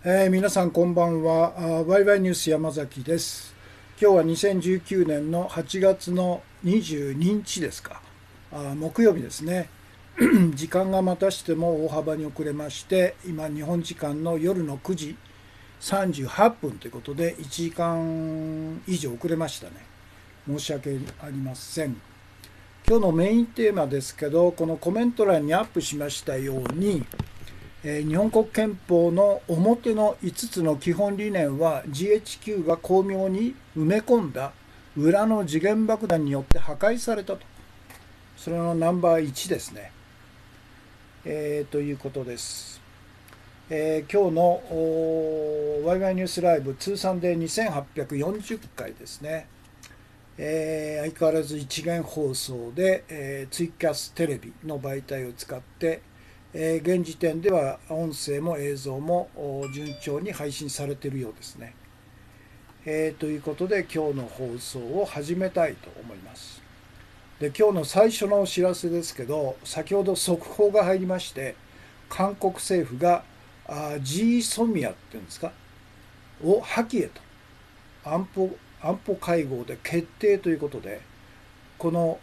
皆さんこんばんは。ワイワイニュース山崎です。今日は2019年の8月の22日ですか。木曜日ですね。時間がまたしても大幅に遅れまして、今日本時間の夜の9時38分ということで1時間以上遅れましたね。申し訳ありません。今日のメインテーマですけど、このコメント欄にアップしましたように、日本国憲法の表の5つの基本理念は GHQ が巧妙に埋め込んだ裏の時限爆弾によって破壊されたと。それのナンバー1ですね。ということです。今日のワイワイニュースライブ通算で2840回ですね。相変わらず一元放送で、ツイキャステレビの媒体を使って現時点では音声も映像も順調に配信されているようですね。ということで今日の放送を始めたいと思います。で、今日の最初のお知らせですけど、先ほど速報が入りまして、韓国政府がGSOMIA っていうんですかを破棄へと安保会合で決定ということで、この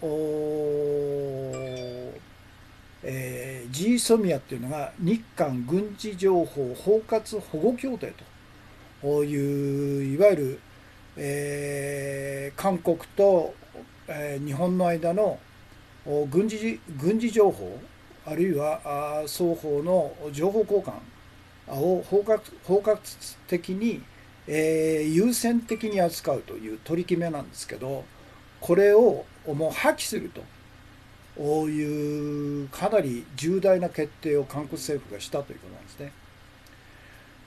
GSOMIA っていうのが日韓軍事情報包括保護協定といういわゆる、韓国と、日本の間の軍事情報あるいは双方の情報交換を包括的に、優先的に扱うという取り決めなんですけど、これをもう破棄するというかなり重大な決定を韓国政府がしたということなんですね。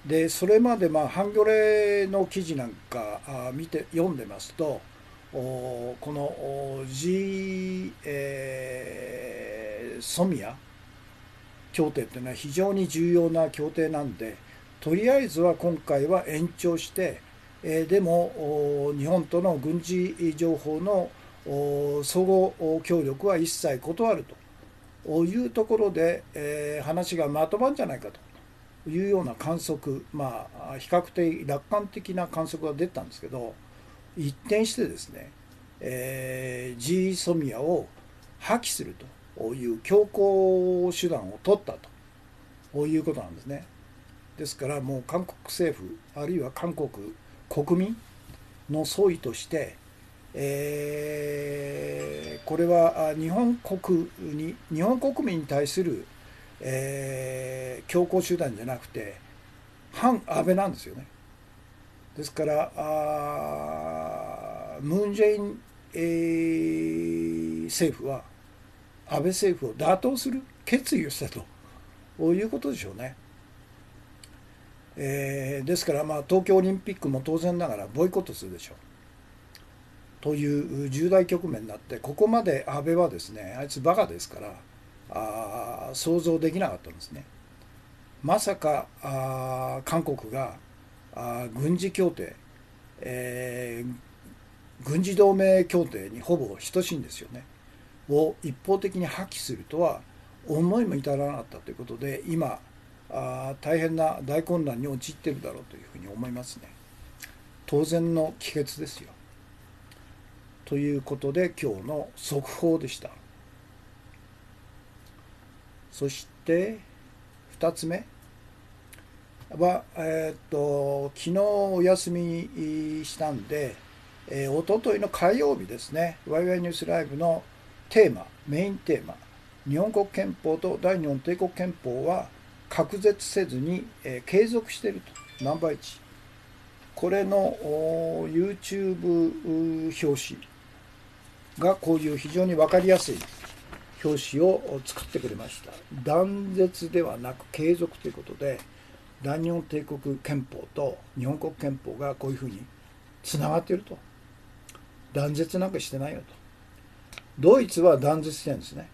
で、それまでハンギョレの記事なんか読んでますと、この ソミア協定というのは非常に重要な協定なんで、とりあえずは今回は延長して、でも日本との軍事情報の相互協力は一切断るというところで、話がまとまるんじゃないかというような観測、比較的楽観的な観測が出たんですけど、一転してですね、G ソミアを破棄するという強硬手段を取ったということなんですね。ですからもう韓国政府あるいは韓国国民の総意として、これは日本国民に対する、強硬手段じゃなくて反安倍なんですよね。ですからムン・ジェイン、政府は安倍政府を打倒する決意をしたということでしょうね。ですから東京オリンピックも当然ながらボイコットするでしょうという重大局面になって、ここまで安倍はですね、あいつバカですから想像できなかったんですね。まさか韓国が軍事協定、軍事同盟協定にほぼ等しいんですよねを一方的に破棄するとは思いも至らなかったということで、今大変な大混乱に陥っているだろうというふうに思いますね。当然の帰結ですよ。ということで今日の速報でした。そして2つ目は、昨日お休みしたんで、おとといの火曜日ですね、ワイワイニュースライブのメインテーマ、日本国憲法と大日本帝国憲法は隔絶せずに、継続していると、ナンバー1。これのYouTube 表紙がこういう非常に分かりやすい表紙を作ってくれました。断絶ではなく継続ということで、大日本帝国憲法と日本国憲法がこういうふうにつながっていると。断絶なんかしてないよと。ドイツは断絶してるんですね。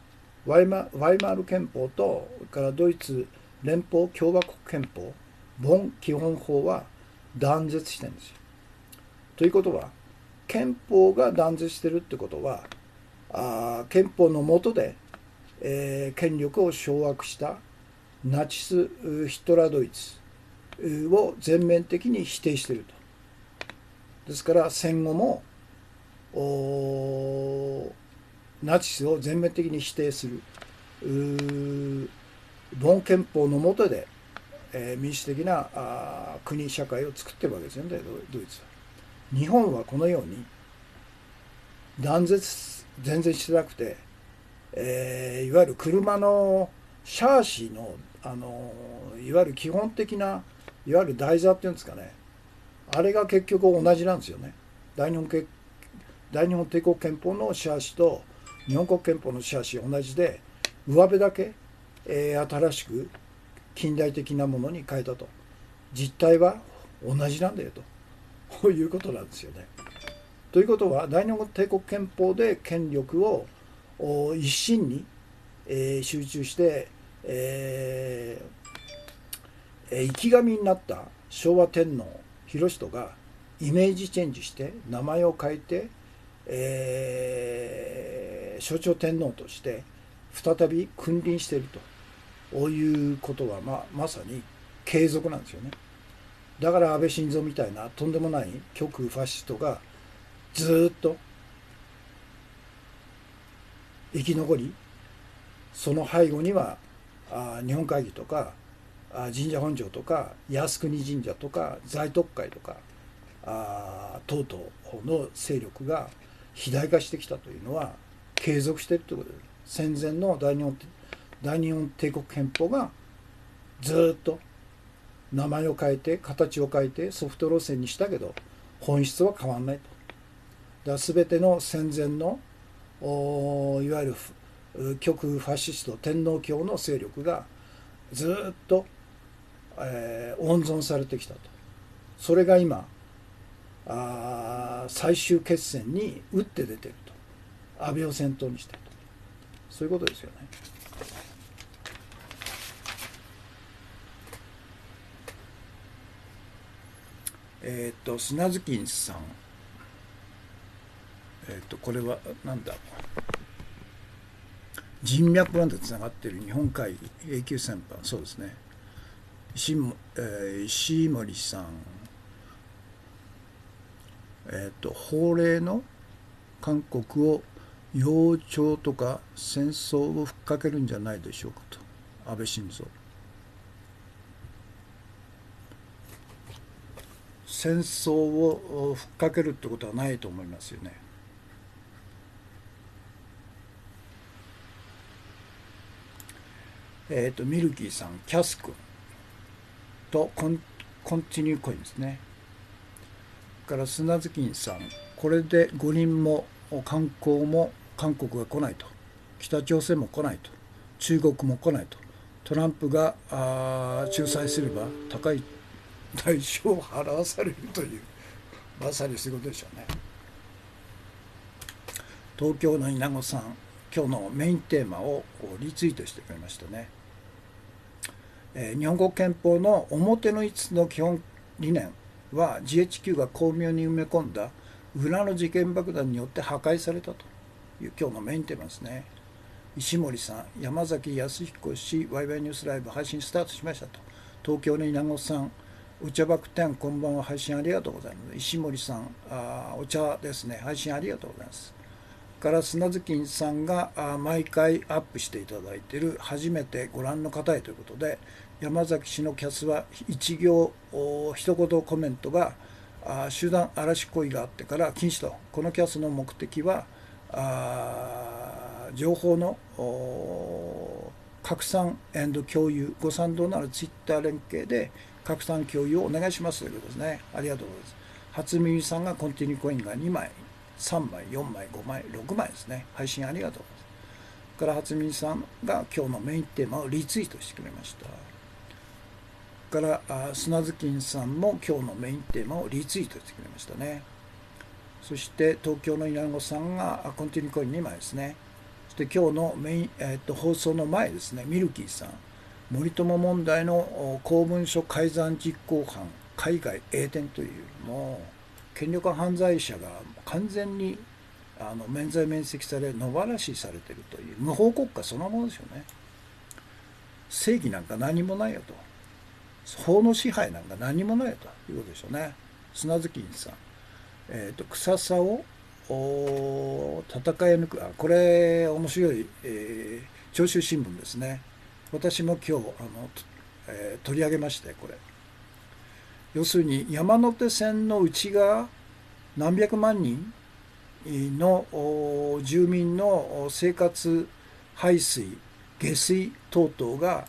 ワイマール憲法とそれからドイツ連邦共和国憲法ボン基本法は断絶してるんですよ。ということは憲法が断絶してるってことは憲法の下で、権力を掌握したナチスヒトラードイツを全面的に否定していると。ですから戦後もナチスを全面的に否定するボン憲法の下で、民主的な国社会を作ってるわけですよね、ドイツは。日本はこのように断絶全然してなくて、いわゆる車のシャーシの、いわゆる基本的ないわゆる台座っていうんですかね、あれが結局同じなんですよね。大日本帝国憲法のシャーシと日本国憲法のシャーシ同じで、上辺だけ、新しく近代的なものに変えたと。実態は同じなんだよということなんですよね。ということは大日本帝国憲法で権力を一身に、集中して、生き神になった昭和天皇裕仁がイメージチェンジして名前を変えて、象徴天皇として再び君臨しているということは、まさに継続なんですよね。だから安倍晋三みたいなとんでもない極右ファシストがずっと生き残り、その背後には日本会議とか神社本庄とか靖国神社とか在特会とか等々の勢力が肥大化してきたというのは継続しているということです。戦前の大日本帝国憲法がずっと名前を変えて形を変えてソフト路線にしたけど本質は変わらないと。だから全ての戦前のいわゆる極右ファシスト天皇教の勢力がずっと、温存されてきたと。それが今最終決戦に打って出ていると。安倍を先頭にしていると。そういうことですよね。砂月金さん、これはなんだ、人脈までつながっている日本海永久戦犯、そうですね。石森さん、法令の韓国を養鳥とか戦争をふっかけるんじゃないでしょうかと。安倍晋三、戦争をふっかけるってことはないと思いますよね。ミルキーさん、キャス君とコンティニューコインですね。から砂月金さん、これで五輪も観光も韓国が来ないと、北朝鮮も来ないと、中国も来ないと、トランプが仲裁すれば高い代償を払わされるという、まさにそういうことでしょうね。東京の稲子さん、今日のメインテーマをリツイートしてくれましたね。日本国憲法の表の5つの基本理念は GHQ が巧妙に埋め込んだ裏の事件爆弾によって破壊されたという今日のメインテーマですね。石森さん、山崎康彦氏、ワイワイニュースライブ配信スタートしましたと。東京の稲子さん、お茶バクテン、こんばんは、配信ありがとうございます。石森さん、お茶ですね、配信ありがとうございます。から砂月金さんが毎回アップしていただいている初めてご覧の方へということで、山崎氏のキャスは一行一言コメントが集団嵐恋があってから禁止と。このキャスの目的は情報の拡散共有、ご賛同ならツイッター連携で拡散共有をお願いしますということですね。ありがとうございます。初耳さんがコンティニューコインが2枚、3枚、4枚、5枚、6枚ですね。配信ありがとうございます。から初耳さんが今日のメインテーマをリツイートしてくれました。から砂月金さんも今日のメインテーマをリツイートしてくれましたね。そして東京の稲子さんがコンティニューコイン2枚ですね。そして今日のメイン、放送の前ですね、ミルキーさん、森友問題の公文書改ざん実行犯海外栄転という、もう権力犯罪者が完全に免罪免責され野放しされているという無法国家そのものですよね。正義なんか何もないよと。法の支配なんか何もないということでしょうね。砂月院さん、草さを戦い抜く、これ面白い、長州新聞ですね。私も今日取り上げまして、これ要するに山手線の内側何百万人の住民の生活排水下水等々が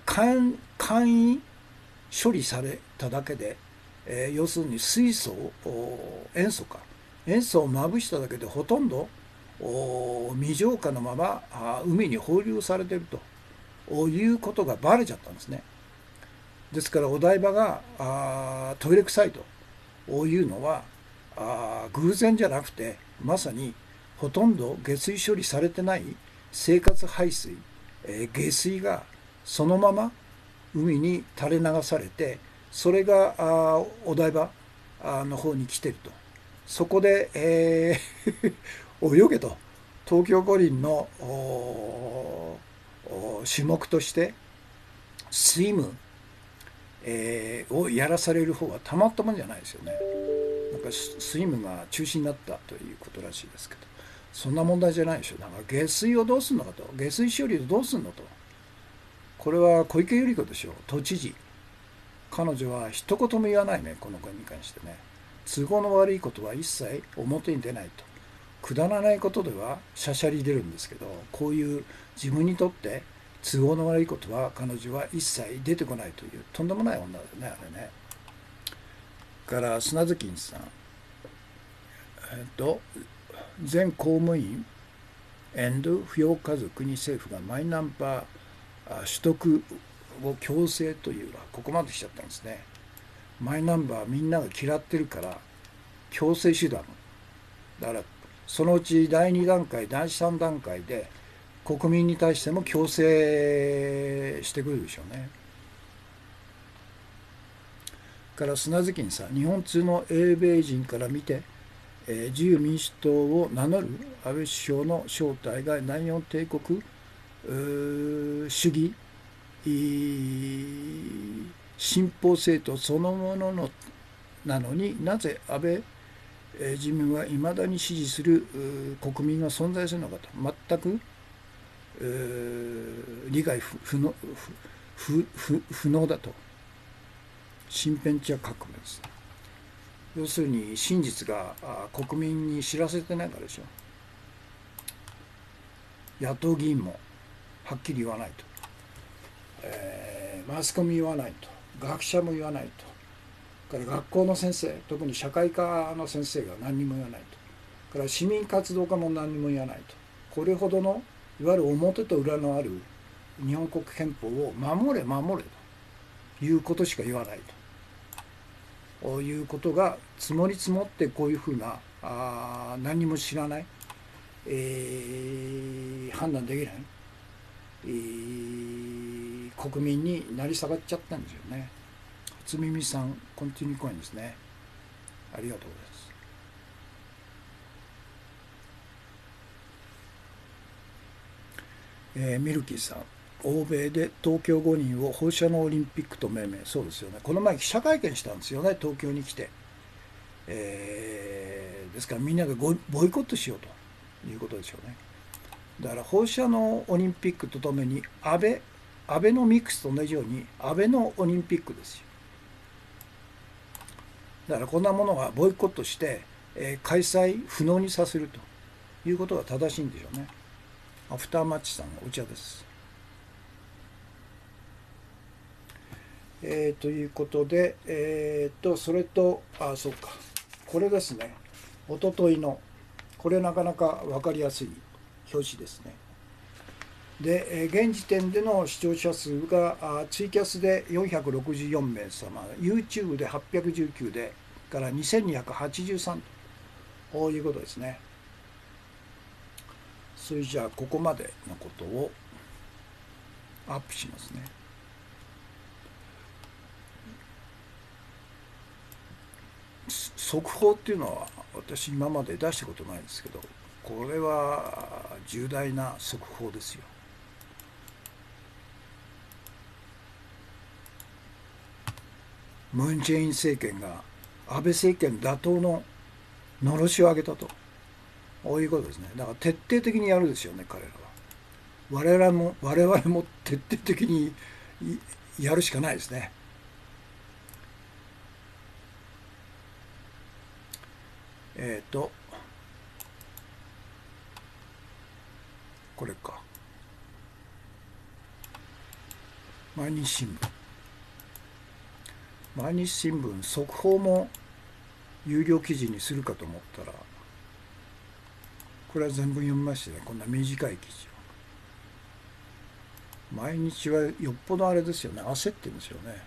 簡易処理されただけで、要するに水素塩素をまぶしただけでほとんど未浄化のまま海に放流されているということがバレちゃったんですね。ですからお台場がトイレ臭いというのは偶然じゃなくて、まさにほとんど下水処理されてない生活排水、下水がそのまま海に垂れ流されて、それがお台場の方に来てると。そこで、泳げと東京五輪の種目としてスイム、をやらされる方はたまったもんじゃないですよね。なんかスイムが中止になったということらしいですけど、そんな問題じゃないでしょ。なんか下水をどうするのかと、下水処理をどうするのと。これは小池百合子でしょう、都知事。彼女は一言も言わないね、この件に関してね。都合の悪いことは一切表に出ないと。くだらないことではしゃしゃり出るんですけど、こういう自分にとって都合の悪いことは彼女は一切出てこないという、とんでもない女だよね、あれね。から砂月院さん、全公務員扶養家族に政府がマイナンバー取得を強制というのはここまでしちゃったんですね。マイナンバーみんなが嫌ってるから強制手段だから、そのうち第2段階第3段階で国民に対しても強制してくるでしょうね。から砂月にさ、日本通の英米人から見て、自由民主党を名乗る安倍首相の正体が南洋帝国主義新興政党そのもののなのに、なぜ安倍自民はいまだに支持する国民が存在するのかと、全く理解不能だと。身辺地は革命です。要するに真実が国民に知らせてないからでしょ。野党議員もはっきり言わないと、マスコミ言わないと、学者も言わないと、から学校の先生、特に社会科の先生が何にも言わないと、から市民活動家も何にも言わないと。これほどのいわゆる表と裏のある日本国憲法を守れ守れということしか言わないということが積もり積もって、こういうふうな何も知らない、判断できない、国民になり下がっちゃったんですよね。初耳さんコンティニューコインですね。ありがとうございます。ミルキーさん、欧米で東京五輪を放射能オリンピックと命名。そうですよね。この前記者会見したんですよね、東京に来て。ですからみんながボイコットしようということでしょうね。だから放射能オリンピックとともにアベノミクスと同じようにアベノオリンピックですよ。だからこんなものはボイコットして、開催不能にさせるということが正しいんでしょうね。アフターマッチさんお茶です。ということで、それとそうか、これですね、おとといのこれなかなか分かりやすい表紙ですね。で、現時点での視聴者数がツイキャスで464名様、YouTube で819でから2283ということですね。それじゃあここまでのことをアップしますね。速報っていうのは私今まで出したことないんですけど、これは重大な速報ですよ。ムン・ジェイン政権が安倍政権打倒ののろしを上げたと、こういうことですね。だから徹底的にやるですよね、彼らは。我々も徹底的にやるしかないですね。これか。毎日新聞。毎日新聞、速報も有料記事にするかと思ったら、これは全部読みましてね、こんな短い記事を。毎日はよっぽどあれですよね、焦ってるんですよね。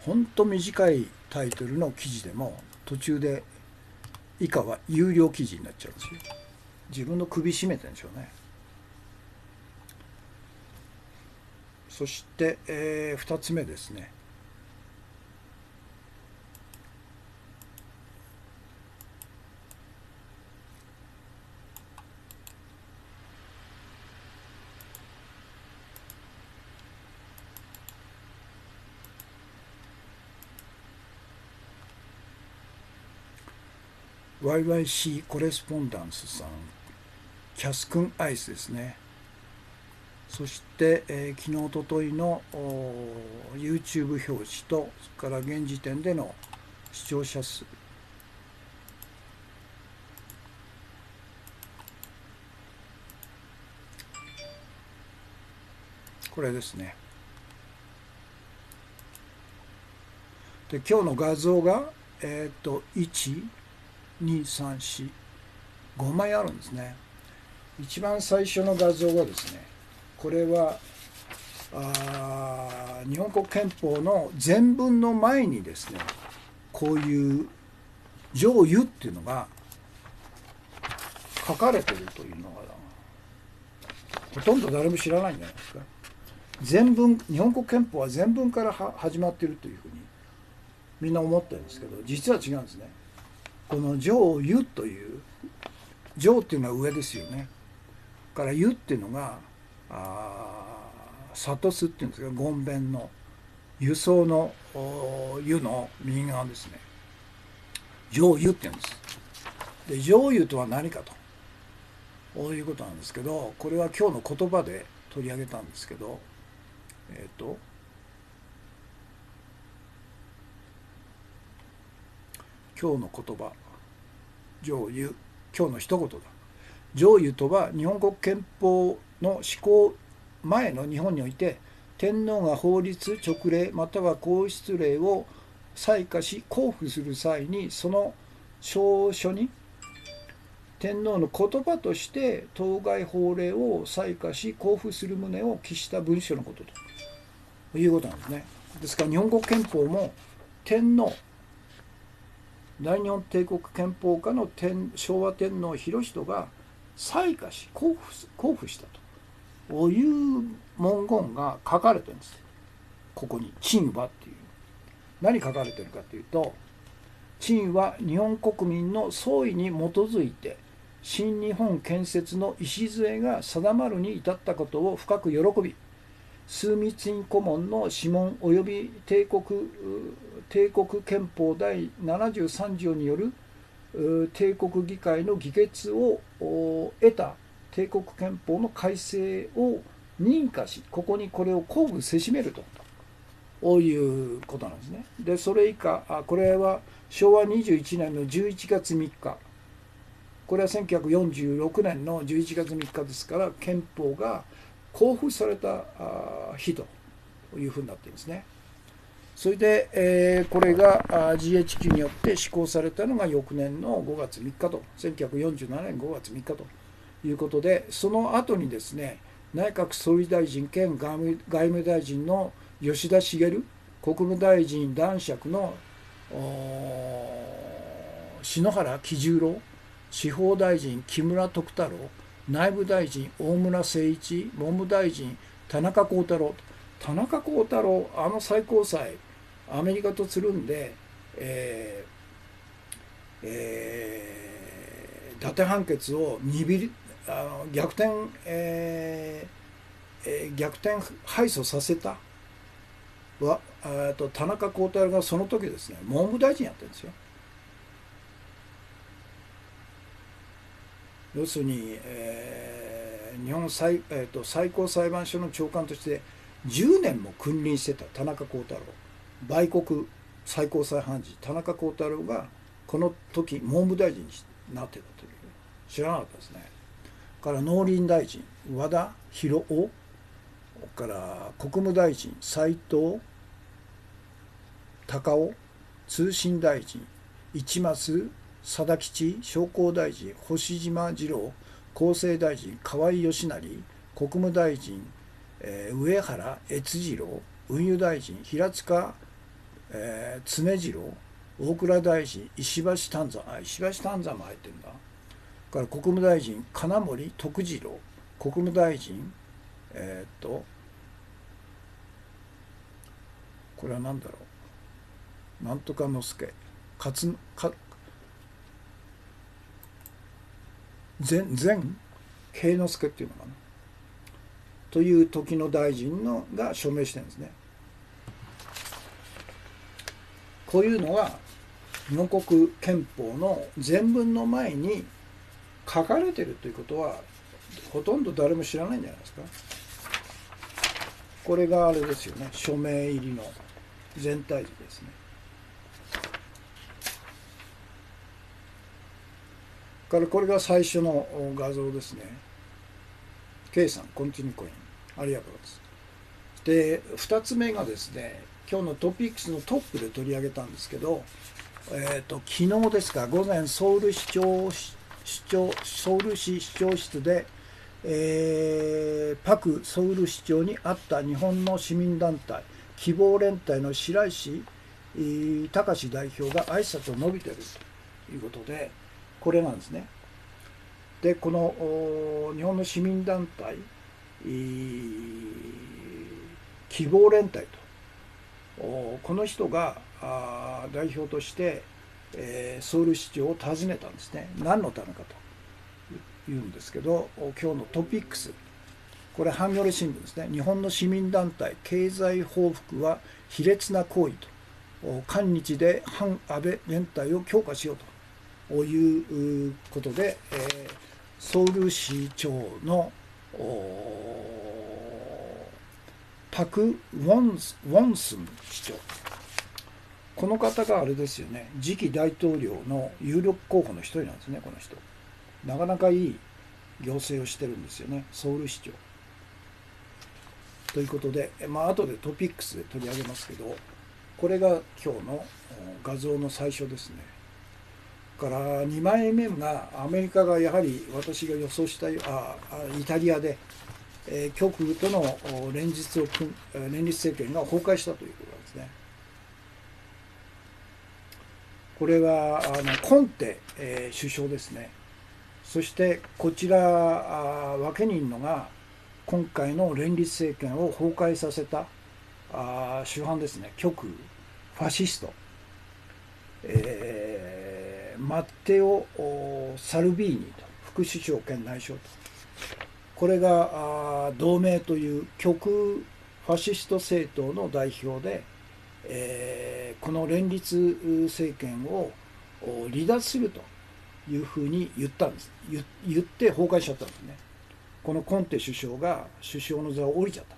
ほんと短いタイトルの記事でも途中で以下は有料記事になっちゃうんですよ。自分の首絞めてるんでしょうね。そして、2つ目ですね。YYC コレスポンダンスさん、キャス君アイスですね。そして、昨日おとといの YouTube 表示と、それから現時点での視聴者数、これですね。で、今日の画像が、1、2、3、4、5枚あるんですね。一番最初の画像はですね、これは日本国憲法の前文の前にですね、こういう上諭っていうのが書かれてるというのがほとんど誰も知らないんじゃないですか。前文、日本国憲法は前文から始まっているというふうにみんな思ってるんですけど、実は違うんですね。この上諭という、上っていうのは上ですよね。から諭っていうのが諭すっていうんですが、言弁の輸送の諭の右側ですね。上諭って言うんです。で、上諭とは何かと、こういうことなんですけど、これは今日の言葉で取り上げたんですけど、今日の言葉、上諭、今日の一言だ。上諭とは日本国憲法の施行前の日本において、天皇が法律、勅令または皇室令を裁可し公布する際に、その証書に天皇の言葉として当該法令を裁可し公布する旨を記した文書のことということなんですね。ですから日本国憲法も天皇、大日本帝国憲法下の昭和天皇裕仁が裁可し公布したという文言が書かれてるんです。ここに陳はっていう、何書かれてるかというと、陳は日本国民の総意に基づいて新日本建設の礎が定まるに至ったことを深く喜び、枢密院顧問の諮問及び帝国憲法第73条による帝国議会の議決を得た帝国憲法の改正を認可し、ここにこれを公布せしめると、こういうことなんですね。で、それ以下、これは昭和21年の11月3日、これは1946年の11月3日ですから、憲法が公布された日というふうになっているんですね。それで、これが GHQ によって施行されたのが翌年の5月3日と、1947年5月3日ということで、その後にですね、内閣総理大臣兼外務大臣の吉田茂、国務大臣男爵の篠原喜十郎、司法大臣木村徳太郎、内務大臣大村誠一、文部大臣田中幸太郎、最高裁アメリカとつるんで、伊達判決を逆転敗訴させた田中幸太郎がその時ですね、文部大臣やってるんですよ。要するに、日本最高裁判所の長官として10年も君臨してた田中幸太郎、売国最高裁判事田中幸太郎がこの時文部大臣になってたという、知らなかったですね。から農林大臣和田博夫から国務大臣斉藤孝夫、通信大臣市松貞吉、商工大臣星島二郎、厚生大臣河合義成、国務大臣、上原越次郎、運輸大臣平塚、常次郎、大蔵大臣石橋丹山、石橋丹山も入ってるんだ。から国務大臣金森徳次郎、国務大臣これは何だろう、なんとか之助前慶之助っていうのかなという時の大臣のが署名してるんですね。こういうのが日本国憲法の前文の前に書かれてるということはほとんど誰も知らないんじゃないですか。これがあれですよね、署名入りの全体図ですね。からこれが最初の画像ですね。K さん、コンティニューコイン、ありがとうございます。で、2つ目がですね、今日のトピックスのトップで取り上げたんですけど、昨日ですか、午前ソウル市市長室で、パク・ソウル市長に会った日本の市民団体希望連帯の白石隆代表が挨拶を述べているということで、これなんですね。で、この日本の市民団体希望連帯と、この人が代表としてソウル市長を訪ねたんですね。何のためかというんですけど、今日のトピックス、これハンギョレ新聞ですね。日本の市民団体経済報復は卑劣な行為と、韓日で反安倍連帯を強化しようということで、ソウル市長のパク・ウォンスン市長、この方があれですよね、次期大統領の有力候補の一人なんですね。この人なかなかいい行政をしてるんですよね、ソウル市長ということで、後でトピックスで取り上げますけど、これが今日の画像の最初ですね。から2枚目がアメリカがやはり私が予想したイタリアで、極右との連立政権が崩壊したということなんですね。これはコンテ、首相ですね。そしてこちら分け人のが今回の連立政権を崩壊させた主犯ですね、極右ファシスト、マッテオ・サルビーニと、副首相兼内相と、これが同盟という極右ファシスト政党の代表で、この連立政権を離脱するというふうに言ったんです。言って崩壊しちゃったんですね。このコンテ首相が首相の座を降りちゃった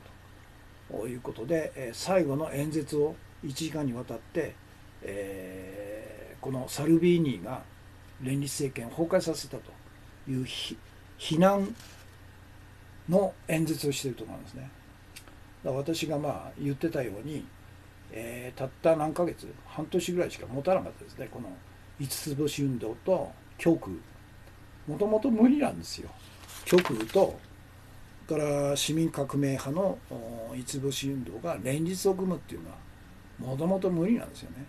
ということで、最後の演説を1時間にわたって、このサルビーニが連立政権を崩壊させたという非難の演説をしていると思うんですね。だから私が言ってたように、たった何ヶ月、半年ぐらいしか持たなかったですね。この五つ星運動と極右、もともと無理なんですよ。極右とから市民革命派の五つ星運動が連立を組むっていうのはもともと無理なんですよね。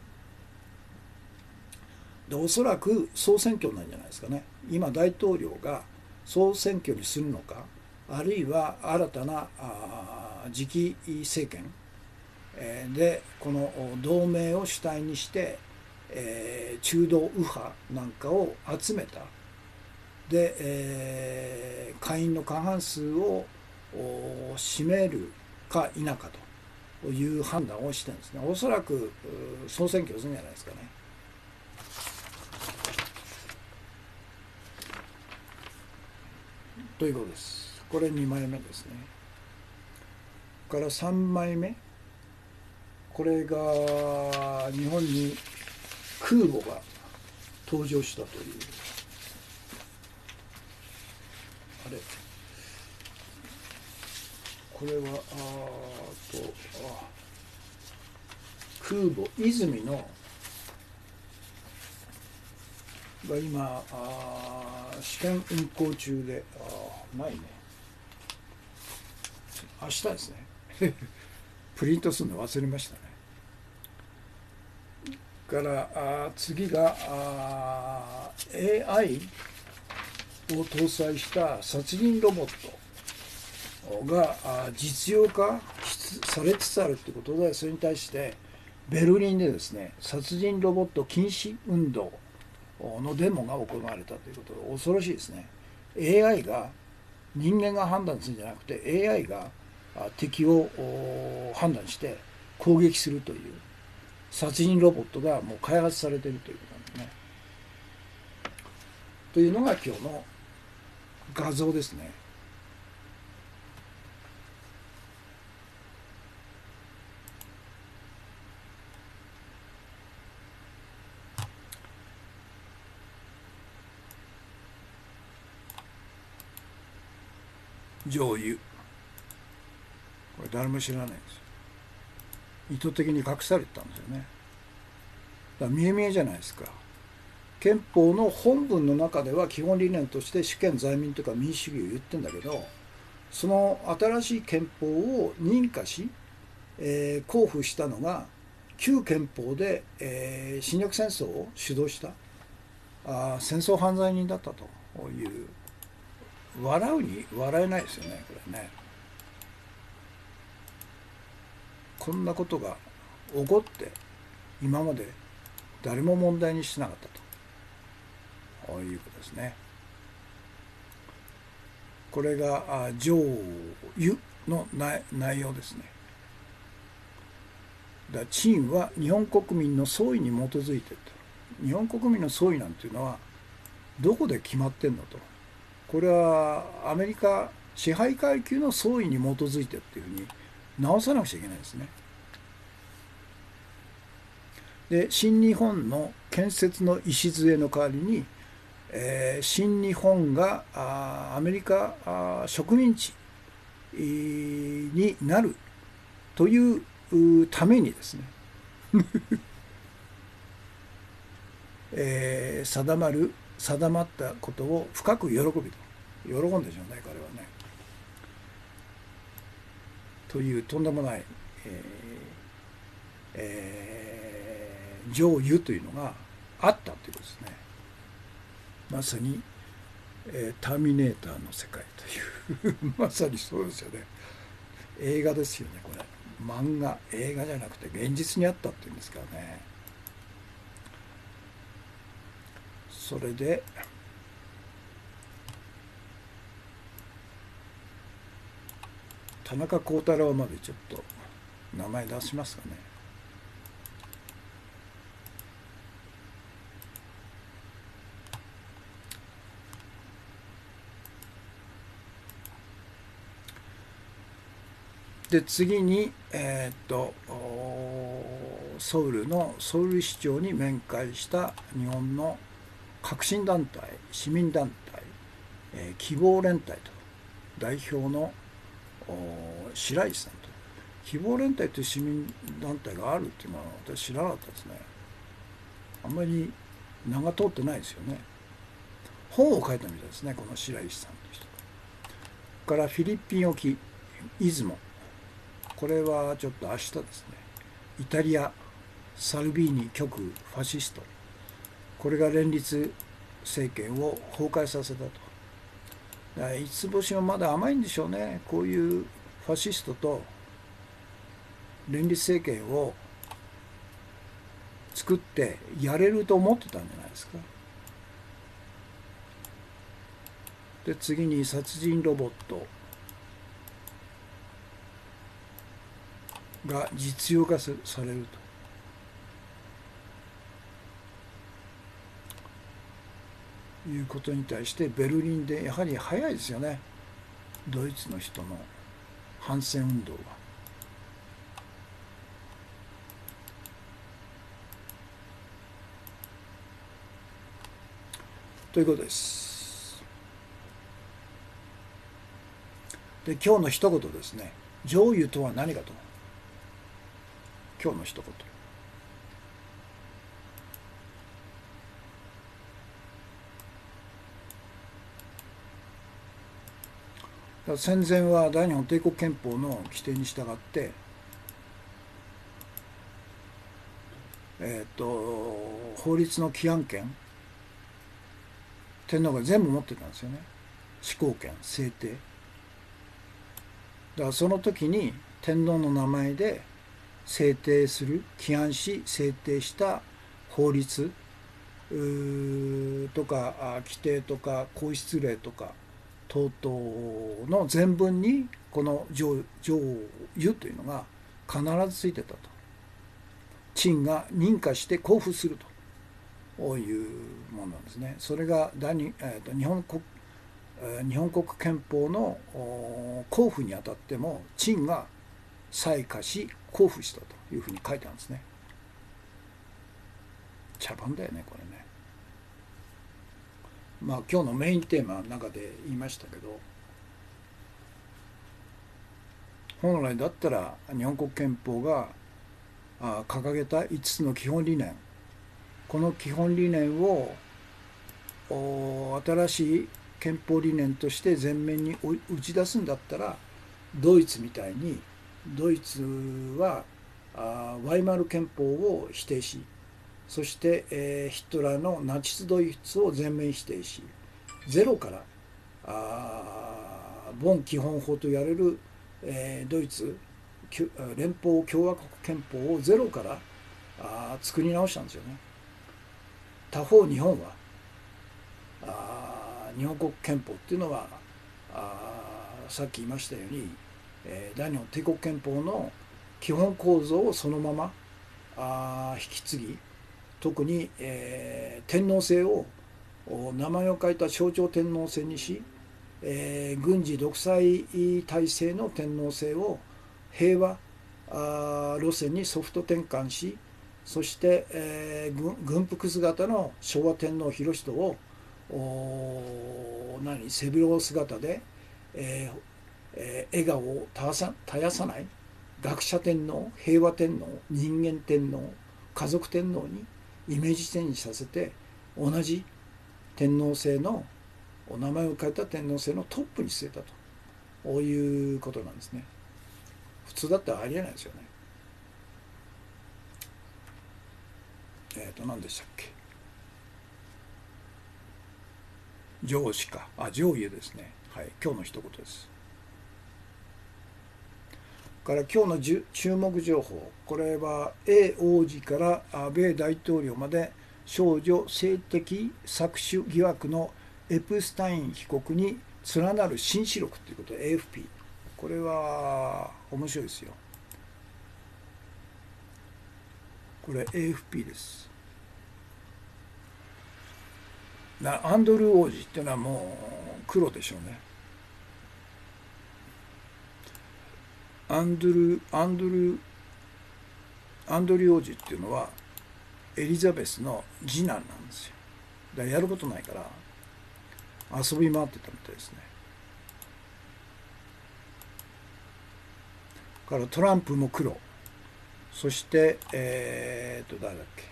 で、おそらく総選挙なんじゃないですかね。今大統領が総選挙にするのか、あるいは新たな次期政権でこの同盟を主体にして、中道右派なんかを集めた。で、下院の過半数を占めるか否かという判断をしてるんですね。おそらく総選挙するんじゃないですかね。ということです。これ2枚目ですね。から3枚目、これが日本に空母が登場したという、あれこれは空母泉のが今試験運航中で、ないね、明日ですねプリントするの忘れましたね。から次がAI を搭載した殺人ロボットが実用化されつつあるということで、それに対してベルリンでですね、殺人ロボット禁止運動のデモが行われたということで、恐ろしいですね。 AI が人間が判断するんじゃなくて AI が敵を判断して攻撃するという殺人ロボットがもう開発されているということなんですね。というのが今日の画像ですね。上油、これ誰も知らないんですよ。意図的に隠されてたんですよね。だから見え見えじゃないですか。憲法の本文の中では基本理念として主権在民とか民主主義を言ってんだけど、その新しい憲法を認可し、公布したのが旧憲法で、侵略戦争を主導した戦争犯罪人だったという、笑うに笑えないですよね、これね。こんなことが起こって今まで誰も問題にしなかったということですね。これが上油の内容ですね。陳は日本国民の総意に基づいてと。日本国民の総意なんていうのはどこで決まってんのと。これはアメリカ支配階級の総意に基づいてっていうふうに直さなくちゃいけないですね。で、新日本の建設の礎の代わりに、新日本がアメリカ植民地になるというためにですね定まったことを深く喜びと、喜んでしょうね、彼はね。というとんでもない、上油というのがあったということですね。まさに、ターミネーターの世界というまさにそうですよね。映画ですよね、これ。漫画、映画じゃなくて現実にあったっていうんですからね。それで田中幸太郎までちょっと名前出しますかね。で次に、ソウル市長に面会した日本の革新団体、市民団体、希望連隊と代表の白石さんと。希望連隊という市民団体があるっていうのは私知らなかったですね。あんまり名が通ってないですよね。本を書いたみたいですね、この白石さんという人からフィリピン沖出雲、これはちょっと明日ですね。イタリアサルビーニ極右ファシスト、これが連立政権を崩壊させたと。だから五つ星はまだ甘いんでしょうね。こういうファシストと連立政権を作ってやれると思ってたんじゃないですか。で次に殺人ロボット、が実用化されるということに対してベルリンでやはり早いですよね、ドイツの人の反戦運動が。ということです。で、今日の一言ですね。上油とは何かと。今日の一言。戦前は大日本帝国憲法の規定に従って、法律の規範権、天皇が全部持ってたんですよね。施行権、制定。だからその時に天皇の名前で制定する、規範し制定した法律とか規定とか皇室令とか等々の全文にこの上油というのが必ずついてたと。陳が認可して交付するというものなんですね。それが日本国憲法の交付にあたっても陳が裁可し交付したというふうに書いてあるんですね。茶番だよねこれね。まあ今日のメインテーマの中で言いましたけど、本来だったら日本国憲法が掲げた5つの基本理念、この基本理念を新しい憲法理念として前面に打ち出すんだったら、ドイツみたいにドイツはワイマル憲法を否定し、そして、ヒトラーのナチスドイツを全面否定し、ゼロからボン基本法と言われる、ドイツ連邦共和国憲法をゼロから作り直したんですよね。他方日本は日本国憲法っていうのはさっき言いましたように、大日本帝国憲法の基本構造をそのまま引き継ぎ、特に、天皇制を名前を変えた象徴天皇制にし、軍事独裁体制の天皇制を平和路線にソフト転換し、そして、軍服姿の昭和天皇裕仁を背広姿で、笑顔を絶やさない学者天皇、平和天皇、人間天皇、家族天皇にイメージチェンジさせて、同じ天皇制のお名前を変えた天皇制のトップに据えたということなんですね。普通だったらありえないですよね。何でしたっけ。上司か。上油ですね。はい。今日の一言です。から今日の注目情報。これは A 王子から米大統領まで少女性的搾取疑惑のエプスタイン被告に連なる新史録ということで AFP。これは面白いですよ。これ AFP です。アンドルー王子っていうのはもう黒でしょうね。アンドリュー王子っていうのはエリザベスの次男なんですよ。だからやることないから遊び回ってたみたいですね。からトランプも黒、そして誰だっけ、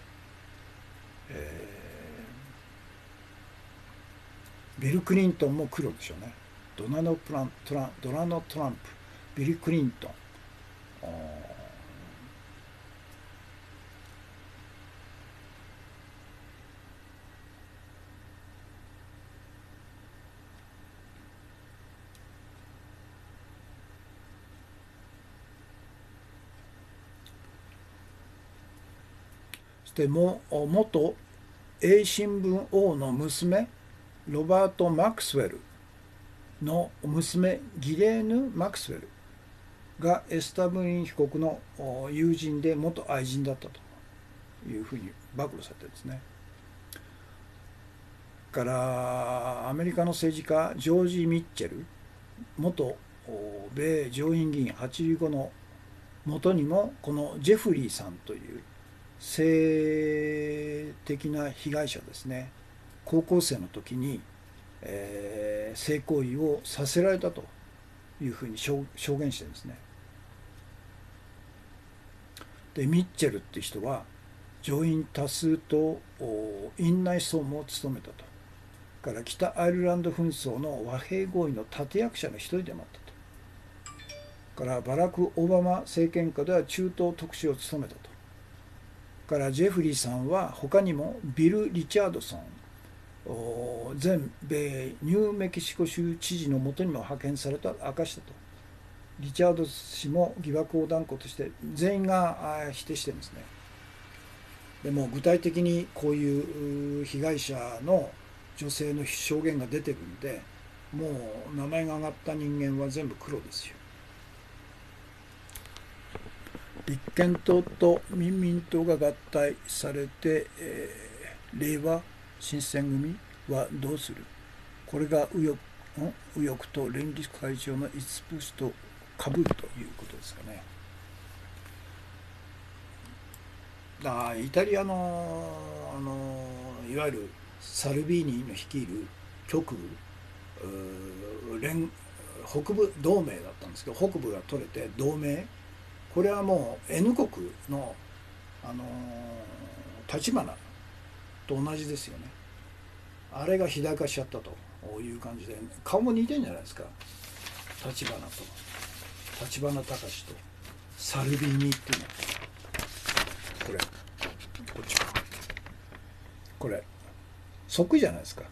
ビル・クリントンも黒でしょうね。ドナルド・トランプ、ビル・クリントン、そして元 A 新聞王の娘ロバート・マクスウェルの娘ギレーヌ・マクスウェルがエスタブリン被告の友人で元愛人だったというふうに暴露されてるんですね。からアメリカの政治家ジョージ・ミッチェル元米上院議員85の元にもこのジェフリーさんという性的な被害者ですね、高校生の時に、性行為をさせられたというふうに証言してるんですね。でミッチェルって人は上院多数党院内総務を務めたと。から北アイルランド紛争の和平合意の立役者の一人でもあったと。からバラク・オバマ政権下では中東特使を務めたと。からジェフリーさんは他にもビル・リチャードソン前米ニューメキシコ州知事のもとにも派遣された明かしたと。リチャード氏も疑惑を断固として全員が否定してるんですね。でも具体的にこういう被害者の女性の証言が出てくるんで、もう名前が挙がった人間は全部黒ですよ。立憲党と民民党が合体されて、令和新選組はどうする。これが右翼と連立会長の5つ星とかぶるということですかね。イタリアの、いわゆるサルビーニの率いる極右北部同盟だったんですけど、北部が取れて同盟、これはもう N 国の、立花と同じですよね。あれが肥大化しちゃったという感じで、顔も似てるんじゃないですか。立花隆とサルビーニっていうの、こっちか、これそっくりじゃないですか。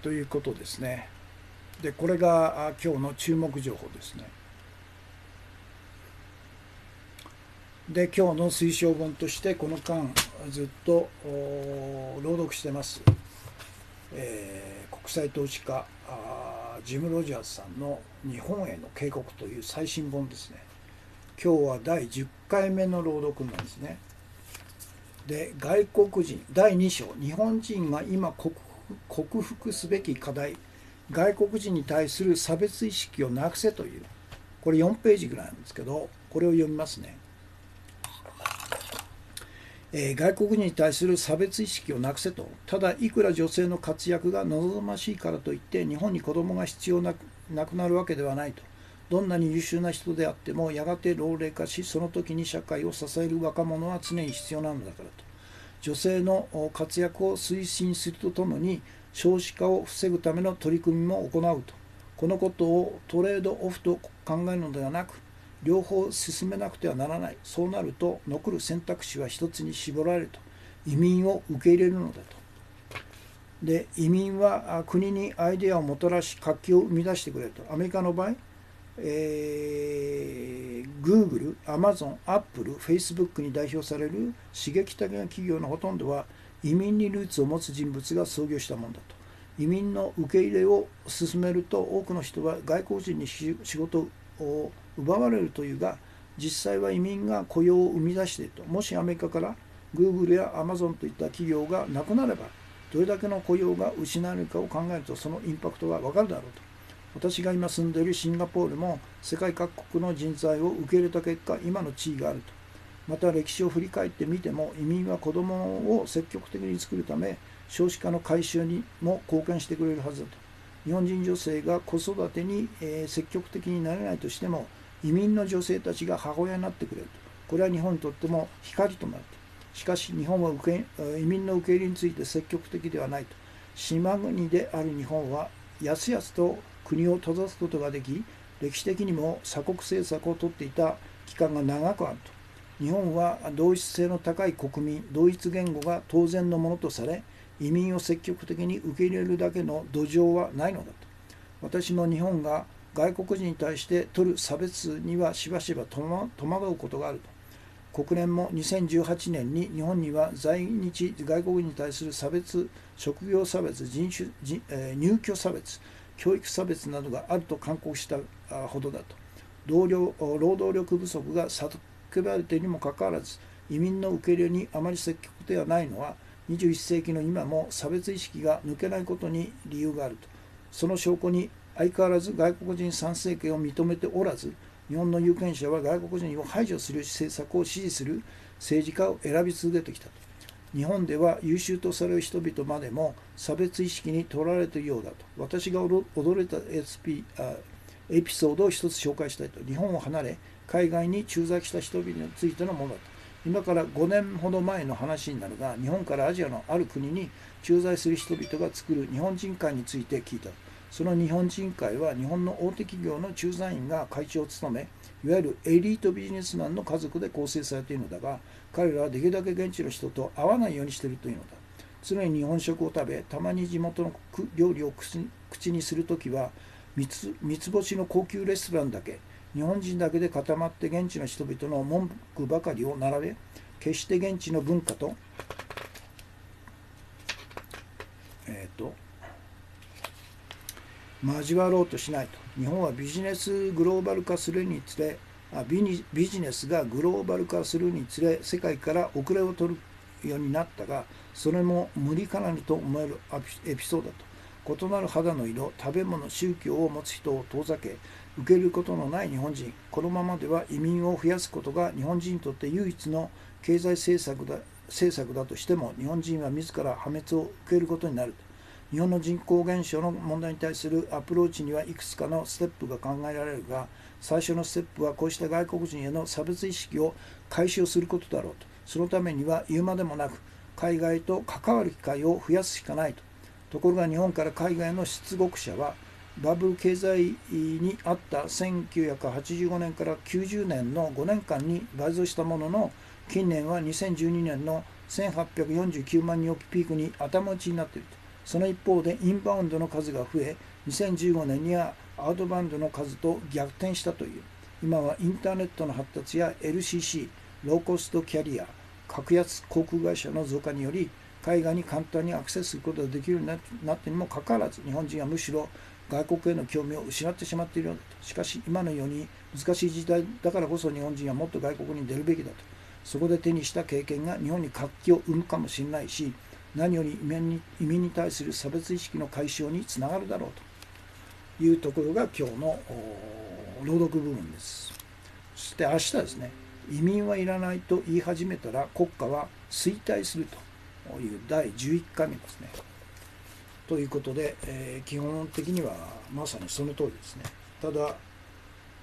ということですね。でこれが今日の注目情報ですね。で今日の推奨本としてこの間ずっと朗読してます、国際投資家ジム・ロジャーズさんの日本への警告という最新本ですね。今日は第10回目の朗読なんですね。で外国人第2章、日本人が今克服すべき課題、外国人に対する差別意識をなくせという、これ4ページぐらいなんですけど、これを読みますね。外国人に対する差別意識をなくせと。ただいくら女性の活躍が望ましいからといって日本に子供が必要なくなるわけではないと。どんなに優秀な人であってもやがて老齢化し、その時に社会を支える若者は常に必要なのだからと。女性の活躍を推進するとともに少子化を防ぐための取り組みも行うと。このことをトレードオフと考えるのではなく、両方進めなくてはならない。そうなると残る選択肢は一つに絞られると。移民を受け入れるのだと。で移民は国にアイデアをもたらし活気を生み出してくれると。アメリカの場合、Google、Amazon、Apple、Facebook に代表される刺激的な企業のほとんどは移民にルーツを持つ人物が創業したものだと。移民の受け入れを進めると多くの人は外国人に仕事を奪われるというが、実際は移民が雇用を生み出していると。もしアメリカから Google や Amazon といった企業がなくなればどれだけの雇用が失われるかを考えると、そのインパクトが分かるだろうと。私が今住んでいるシンガポールも世界各国の人材を受け入れた結果今の地位があると。また歴史を振り返ってみても移民は子どもを積極的に作るため少子化の解消にも貢献してくれるはずだと。日本人女性が子育てに積極的になれないとしても移民の女性たちが母親になってくれると。これは日本にとっても光となると。しかし日本は移民の受け入れについて積極的ではないと。島国である日本はやすやすと国を閉ざすことができ、歴史的にも鎖国政策をとっていた期間が長くあると。日本は同一性の高い国民、同一言語が当然のものとされ、移民を積極的に受け入れるだけの土壌はないのだと。私も日本が外国人に対して取る差別にはしばしば戸惑うことがあると。国連も2018年に日本には在日外国人に対する差別、職業差別、入居差別、教育差別などがあると勧告したほどだと。労働力不足が叫ばれているにもかかわらず、移民の受け入れにあまり積極ではないのは、21世紀の今も差別意識が抜けないことに理由があると。その証拠に相変わらず外国人参政権を認めておらず、日本の有権者は外国人を排除する政策を支持する政治家を選び続けてきたと。日本では優秀とされる人々までも差別意識に取られているようだと。私が驚いたエピソードを一つ紹介したいと。日本を離れ海外に駐在した人々についてのものだと。今から5年ほど前の話になるが、日本からアジアのある国に駐在する人々が作る日本人会について聞いた。その日本人会は日本の大手企業の駐在員が会長を務め、いわゆるエリートビジネスマンの家族で構成されているのだが、彼らはできるだけ現地の人と会わないようにしているというのだ。常に日本食を食べ、たまに地元の料理を口にするときは三つ星の高級レストランだけ、日本人だけで固まって現地の人々の文句ばかりを並べ、決して現地の文化と交わろうとしないと。日本はビジネスがグローバル化するにつれ、世界から遅れを取るようになったが、それも無理かなりと思えるエピソードだと。異なる肌の色、食べ物、宗教を持つ人を遠ざけ、受け入れることのない日本人。このままでは移民を増やすことが日本人にとって唯一の経済政策だとしても、日本人は自ら破滅を受けることになると。日本の人口減少の問題に対するアプローチにはいくつかのステップが考えられるが、最初のステップはこうした外国人への差別意識を解消することだろうと。そのためには言うまでもなく、海外と関わる機会を増やすしかないと。ところが日本から海外の出国者は、バブル経済にあった1985年から90年の5年間に倍増したものの、近年は2012年の1849万人をピークに頭打ちになっていると。その一方でインバウンドの数が増え、2015年にはアウトバウンドの数と逆転したという。今はインターネットの発達や LCC、ローコストキャリア、格安航空会社の増加により、海外に簡単にアクセスすることができるようになってにもかかわらず、日本人はむしろ外国への興味を失ってしまっているようだと。しかし今のように難しい時代だからこそ、日本人はもっと外国に出るべきだと。そこで手にした経験が日本に活気を生むかもしれないし、何より移民に対する差別意識の解消につながるだろうというところが今日の朗読部分です。そして明日ですね、移民はいらないと言い始めたら国家は衰退するという第11回目ですね。ということで、基本的にはまさにその通りですね。ただ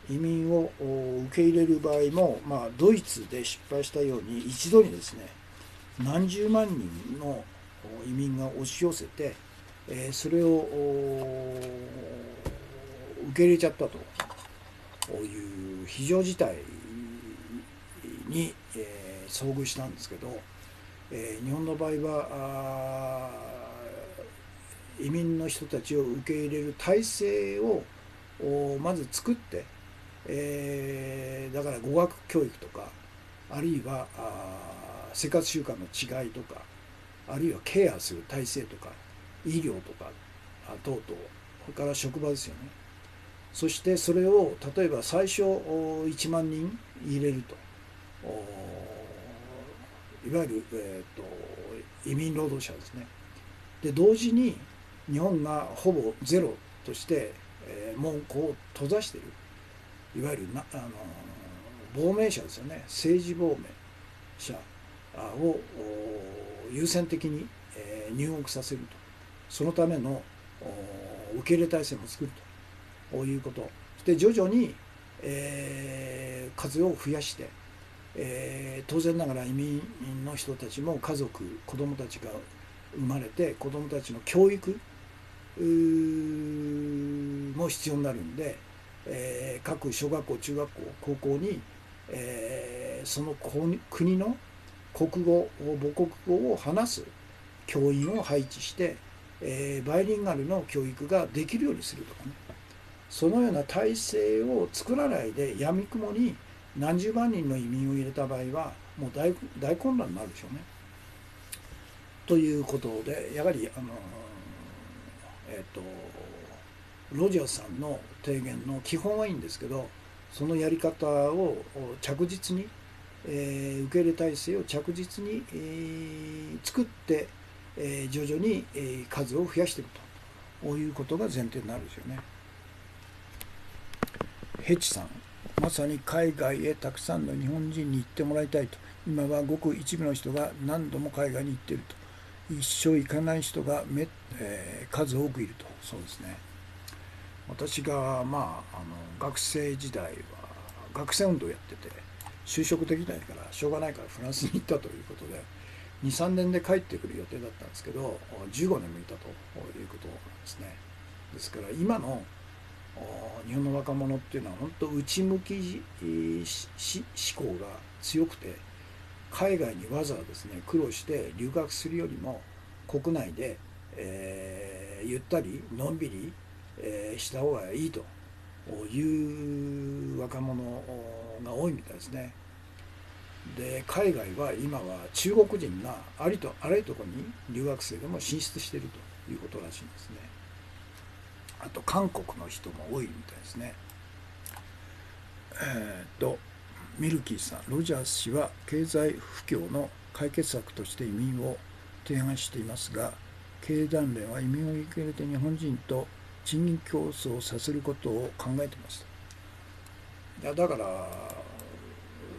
移民を受け入れる場合も、ドイツで失敗したように一度にですね、何十万人の移民が押し寄せて、それを受け入れちゃったという非常事態に遭遇したんですけど、日本の場合は移民の人たちを受け入れる体制をまず作って、だから語学教育とか、あるいは生活習慣の違いとか、あるいはケアする体制とか、医療とか等々、それから職場ですよね。そしてそれを例えば最初1万人入れると、いわゆる、移民労働者ですね。で同時に日本がほぼゼロとして、門戸を閉ざしている、いわゆる亡命者ですよね。政治亡命者を優先的に入国させると。そのための受け入れ体制も作るということ。そして徐々に数を増やして、当然ながら移民の人たちも家族、子どもたちが生まれて、子どもたちの教育も必要になるんで、各小学校、中学校、高校に、その国の国語、母国語を話す教員を配置して、バイリンガルの教育ができるようにするとかね。そのような体制を作らないで、やみくもに何十万人の移民を入れた場合はもう大混乱になるでしょうね。ということでやはりロジャーさんの提言の基本はいいんですけど、そのやり方を着実に、受け入れ体制を着実に、作って、徐々に、数を増やしていくということが前提になるでしょうね。ヘチさん、まさに海外へたくさんの日本人に行ってもらいたいと。今はごく一部の人が何度も海外に行っていると。一生行かない人が数多くいると。そうですね。私が学生時代は学生運動をやってて、就職できないからしょうがないからフランスに行ったということで2、3年で帰ってくる予定だったんですけど、15年もいたということなんですね。ですから今の日本の若者っていうのは本当内向き思考が強くて、海外にわざわざですね苦労して留学するよりも国内で、ゆったりのんびり、した方がいいという若者が多いみたいですね。で海外は今は中国人がありとあらゆるところに留学生でも進出しているということらしいんですね。あと韓国の人も多いみたいですね。ミルキーさん、ロジャース氏は経済不況の解決策として移民を提案していますが、経団連は移民を受け入れて日本人と賃金競争をさせることを考えています。だから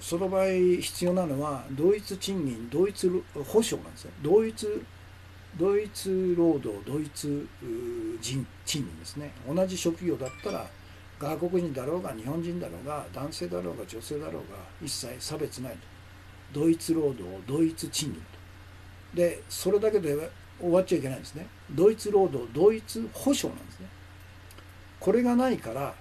その場合必要なのは同一賃金同一保障なんですよ。同一労働同一賃金ですね。同じ職業だったら外国人だろうが日本人だろうが男性だろうが女性だろうが一切差別ないと。同一労働同一賃金と。でそれだけで終わっちゃいけないんですね。同一労働同一保障なんですね。これがないから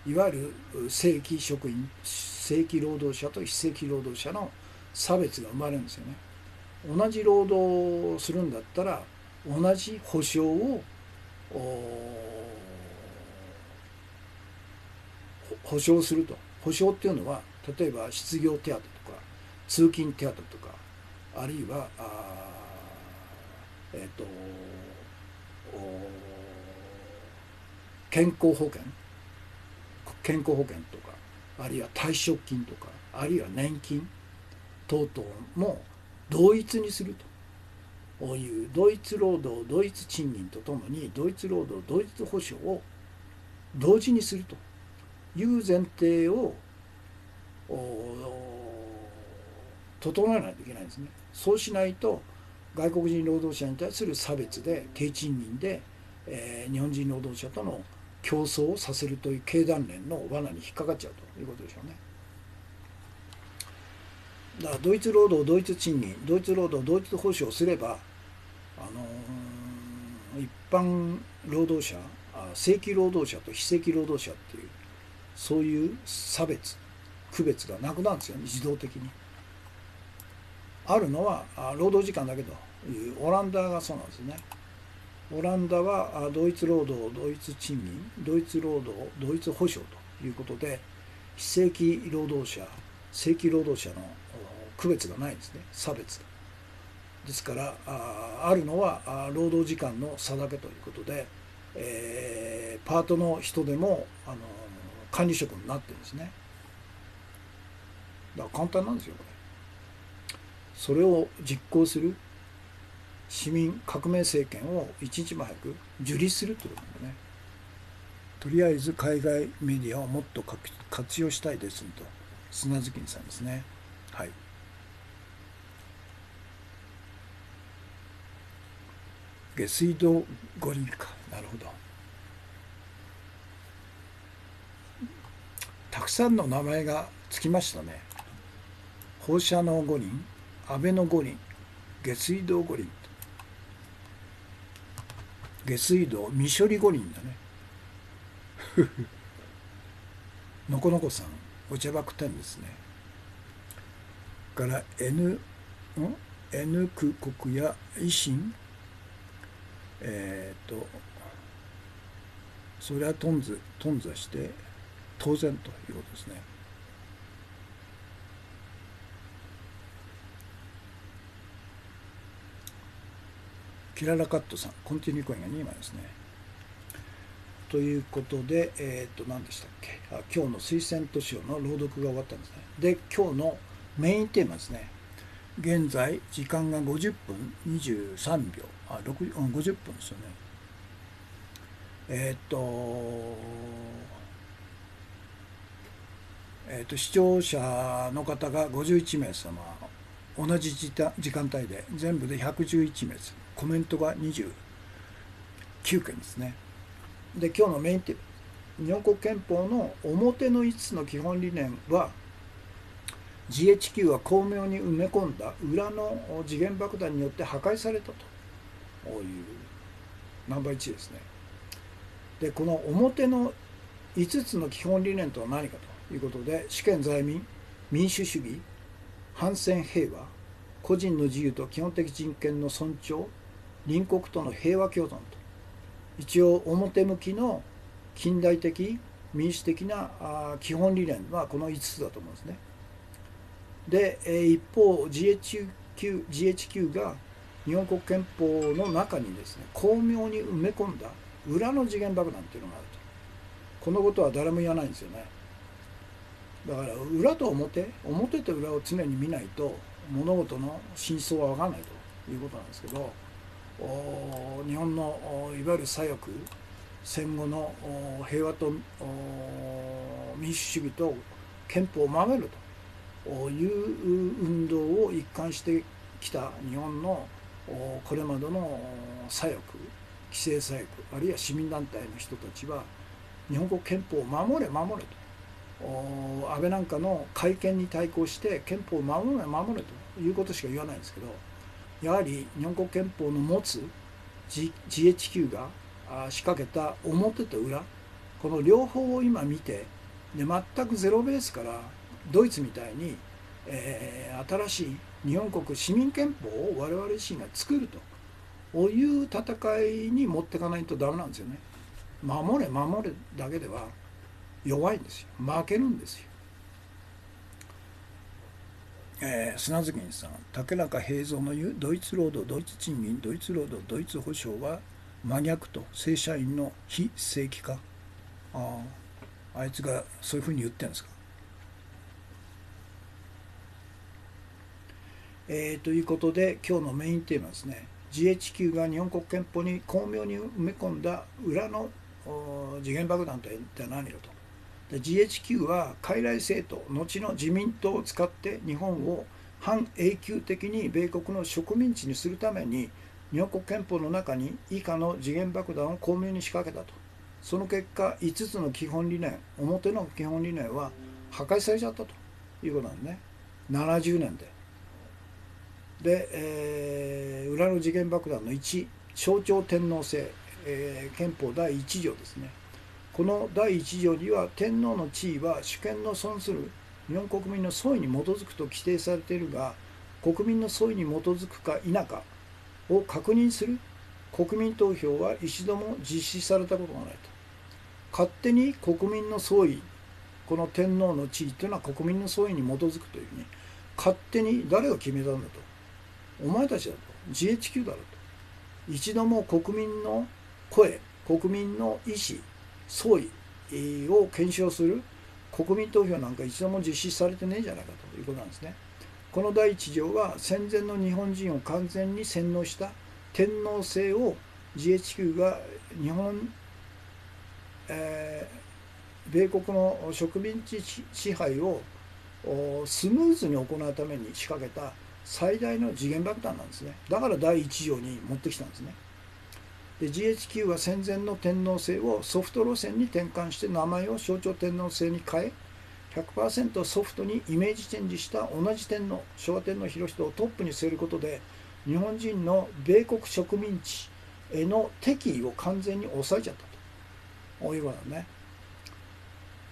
いわゆる正規職員正規労働者と非正規労働者の差別が生まれるんですよね。同じ労働をするんだったら同じ保障を保障すると。保障っていうのは例えば失業手当とか通勤手当とか、あるいは健康保険とか、あるいは退職金とか、あるいは年金等々も同一にするという、同一労働同一賃金とともに同一労働同一保障を同時にするという前提を整えないといけないんですね。そうしないと外国人労働者に対する差別で低賃金で、日本人労働者との競争をさせるという経団連の罠に引っかかっちゃうということでしょうね。だから同一労働同一賃金同一労働同一保障をすれば、一般労働者正規労働者と非正規労働者っていうそういう差別区別がなくなるんですよね。自動的にあるのは労働時間だけというオランダがそうなんですね。オランダは同一労働同一賃金同一労働同一保障ということで非正規労働者正規労働者の区別がないんですね。差別ですからあるのは労働時間の差だけということで、パートの人でも管理職になってるんですね。だから簡単なんですよこれ。それを実行する市民革命政権を一日も早く樹立するということなんでね。とりあえず海外メディアをもっと活用したいですと砂月さんですね。はい。下水道五輪か。なるほど。たくさんの名前がつきましたね。放射能五輪、安倍の五輪、下水道五輪、下水道未処理五輪だね。のこのこさん、お茶爆点ですね。から N 区国や維新、それは頓挫して当然ということですね。キララカットさん、コンティニューコインが2枚ですね。ということで、何でしたっけ、今日の推薦図書の朗読が終わったんですね。で、今日のメインテーマですね。現在、時間が50分23秒、50分ですよね。視聴者の方が51名様、同じ時間帯で全部で111名です。コメントが29件ですね。で、今日のメインテーマ、日本国憲法の表の5つの基本理念は、GHQ は巧妙に埋め込んだ裏の時限爆弾によって破壊されたというナンバー1ですね。で、この表の5つの基本理念とは何かということで、主権在民、民主主義、反戦平和、個人の自由と基本的人権の尊重、隣国との平和共存と、一応表向きの近代的民主的な基本理念はこの5つだと思うんですね。で、一方 GHQ が日本国憲法の中にですね、巧妙に埋め込んだ裏の時限爆弾というのがあると。このことは誰も言わないんですよね。だから裏と表と裏を常に見ないと物事の真相は分からないということなんですけど、日本のいわゆる左翼、戦後の平和と民主主義と憲法を守るという運動を一貫してきた日本のこれまでの左翼、既成左翼、あるいは市民団体の人たちは、日本国憲法を守れと、安倍なんかの改憲に対抗して憲法を守れということしか言わないんですけど、やはり日本国憲法の持つ GHQ が仕掛けた表と裏、この両方を今見て、で全くゼロベースからドイツみたいに、新しい日本国市民憲法を我々自身が作るという戦いに持っていかないとダメなんですよね。守れだけでは弱いんですよ。負けるんですよ。砂月さん、竹中平蔵の言うドイツ労働、ドイツ賃金、ドイツ労働、ドイツ保障は真逆と、正社員の非正規化。あいつがそういうふうに言ってるんですか。ということで今日のメインテーマですね。 GHQ が日本国憲法に巧妙に埋め込んだ裏の時限爆弾とは一体何かと。GHQ は傀儡政党、後の自民党を使って日本を半永久的に米国の植民地にするために、日本国憲法の中に以下の時限爆弾を巧妙に仕掛けたと。その結果、5つの基本理念、表の基本理念は破壊されちゃったということなんですね。70年で。で、裏の時限爆弾の1、象徴天皇制、憲法第1条ですね。この第1条には、天皇の地位は主権の存する日本国民の総意に基づくと規定されているが、国民の総意に基づくか否かを確認する国民投票は一度も実施されたことがないと。勝手に国民の総意、この天皇の地位というのは国民の総意に基づくというふうに、勝手に誰が決めたんだと。お前たちだと。GHQ だろと。一度も国民の声、国民の意思、総意を検証する国民投票なんか一度も実施されてねえじゃないかということなんですね。この第一条は戦前の日本人を完全に洗脳した天皇制を GHQ が日本、米国の植民地支配をスムーズに行うために仕掛けた最大の時限爆弾なんですね。だから第一条に持ってきたんですね。で GHQ は戦前の天皇制をソフト路線に転換して名前を象徴天皇制に変え、 100% ソフトにイメージチェンジした同じ天皇、昭和天皇裕仁をトップに据えることで、日本人の米国植民地への敵意を完全に抑えちゃったということだね。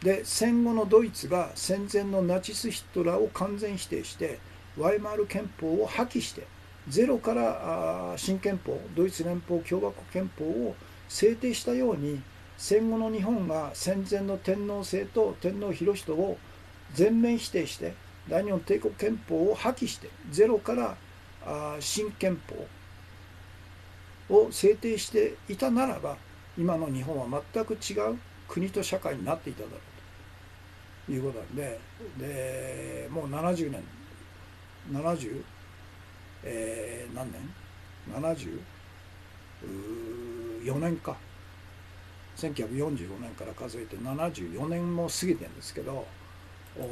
で、戦後のドイツが戦前のナチスヒトラーを完全否定してワイマール憲法を破棄して、ゼロから新憲法、ドイツ連邦共和国憲法を制定したように、戦後の日本が戦前の天皇制と天皇裕仁を全面否定して、大日本帝国憲法を破棄して、ゼロから新憲法を制定していたならば、今の日本は全く違う国と社会になっていただろうということなんで、もう70年、70、何年 ?74 年か。1945年から数えて74年も過ぎてるんですけど、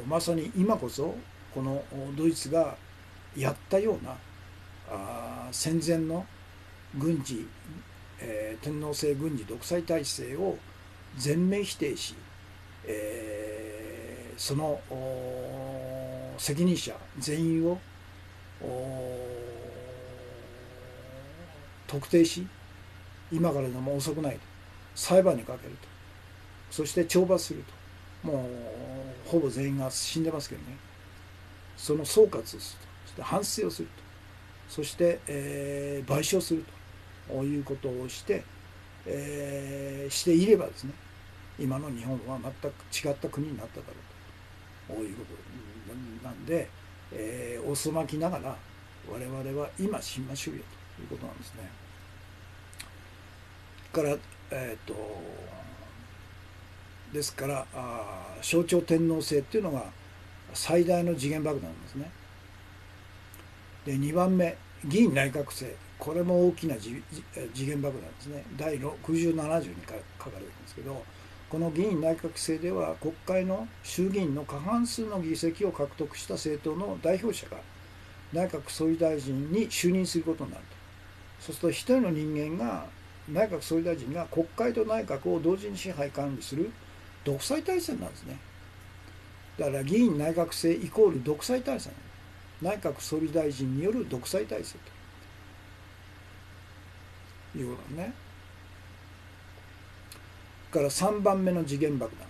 まさに今こそこのドイツがやったような戦前の軍事、天皇制軍事独裁体制を全面否定し、その責任者全員を特定し、今からでも遅くないと裁判にかけると、そして懲罰すると、もうほぼ全員が死んでますけどね、その総括をすると、そして反省をすると、そして、賠償するということをして、していればですね、今の日本は全く違った国になっただろうということなんで、遅まきながら我々は今しましょうよということなんですね。からですから象徴天皇制っていうのが最大の時限爆弾なんですね。で2番目、議員内閣制、これも大きな時限爆弾ですね。第60、70に書かれてるんですけど、この議員内閣制では国会の衆議院の過半数の議席を獲得した政党の代表者が内閣総理大臣に就任することになると。そうすると一人の人間が、内閣総理大臣が国会と内閣を同時に支配管理する独裁体制なんですね。だから議員内閣制イコール独裁体制なんです。内閣総理大臣による独裁体制ということですね。から3番目の時限爆弾、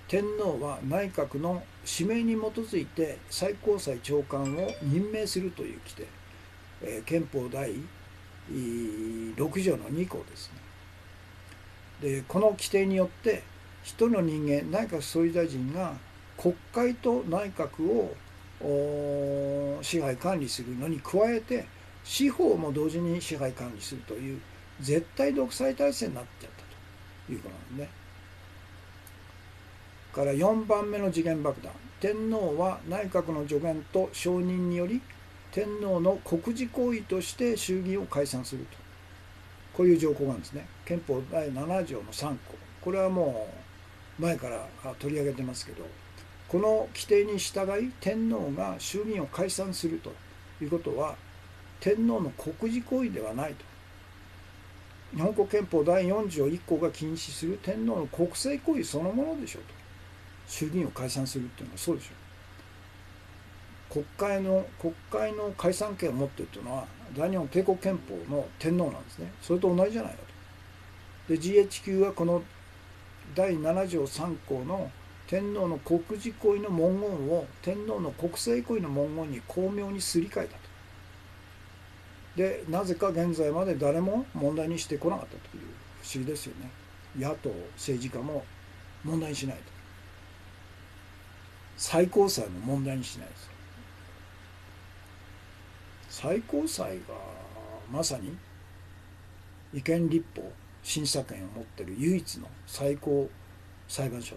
天皇は内閣の指名に基づいて最高裁長官を任命するという規定、憲法第6条の2項ですね。でこの規定によって一人の人間、内閣総理大臣が国会と内閣を支配管理するのに加えて司法も同時に支配管理するという絶対独裁体制になっちゃったということなんですね。から4番目の時限爆弾、天皇は内閣の助言と承認により天皇の国事行為として衆議院を解散すると、こういう条項があるんですね。憲法第7条の3項、これはもう前から取り上げてますけど、この規定に従い天皇が衆議院を解散するということは天皇の国事行為ではないと。日本国憲法第4条1項が禁止する天皇の国政行為そのものでしょうと。衆議院を解散するっていうのはそうでしょう。国会の解散権を持っているというのは大日本帝国憲法の天皇なんですね。それと同じじゃないかと。で GHQ はこの第7条3項の天皇の国事行為の文言を天皇の国政行為の文言に巧妙にすり替えたと。でなぜか現在まで誰も問題にしてこなかったという不思議ですよね。野党政治家も問題にしないと、最高裁も問題にしないです。最高裁がまさに違憲立法審査権を持っている唯一の最高裁判所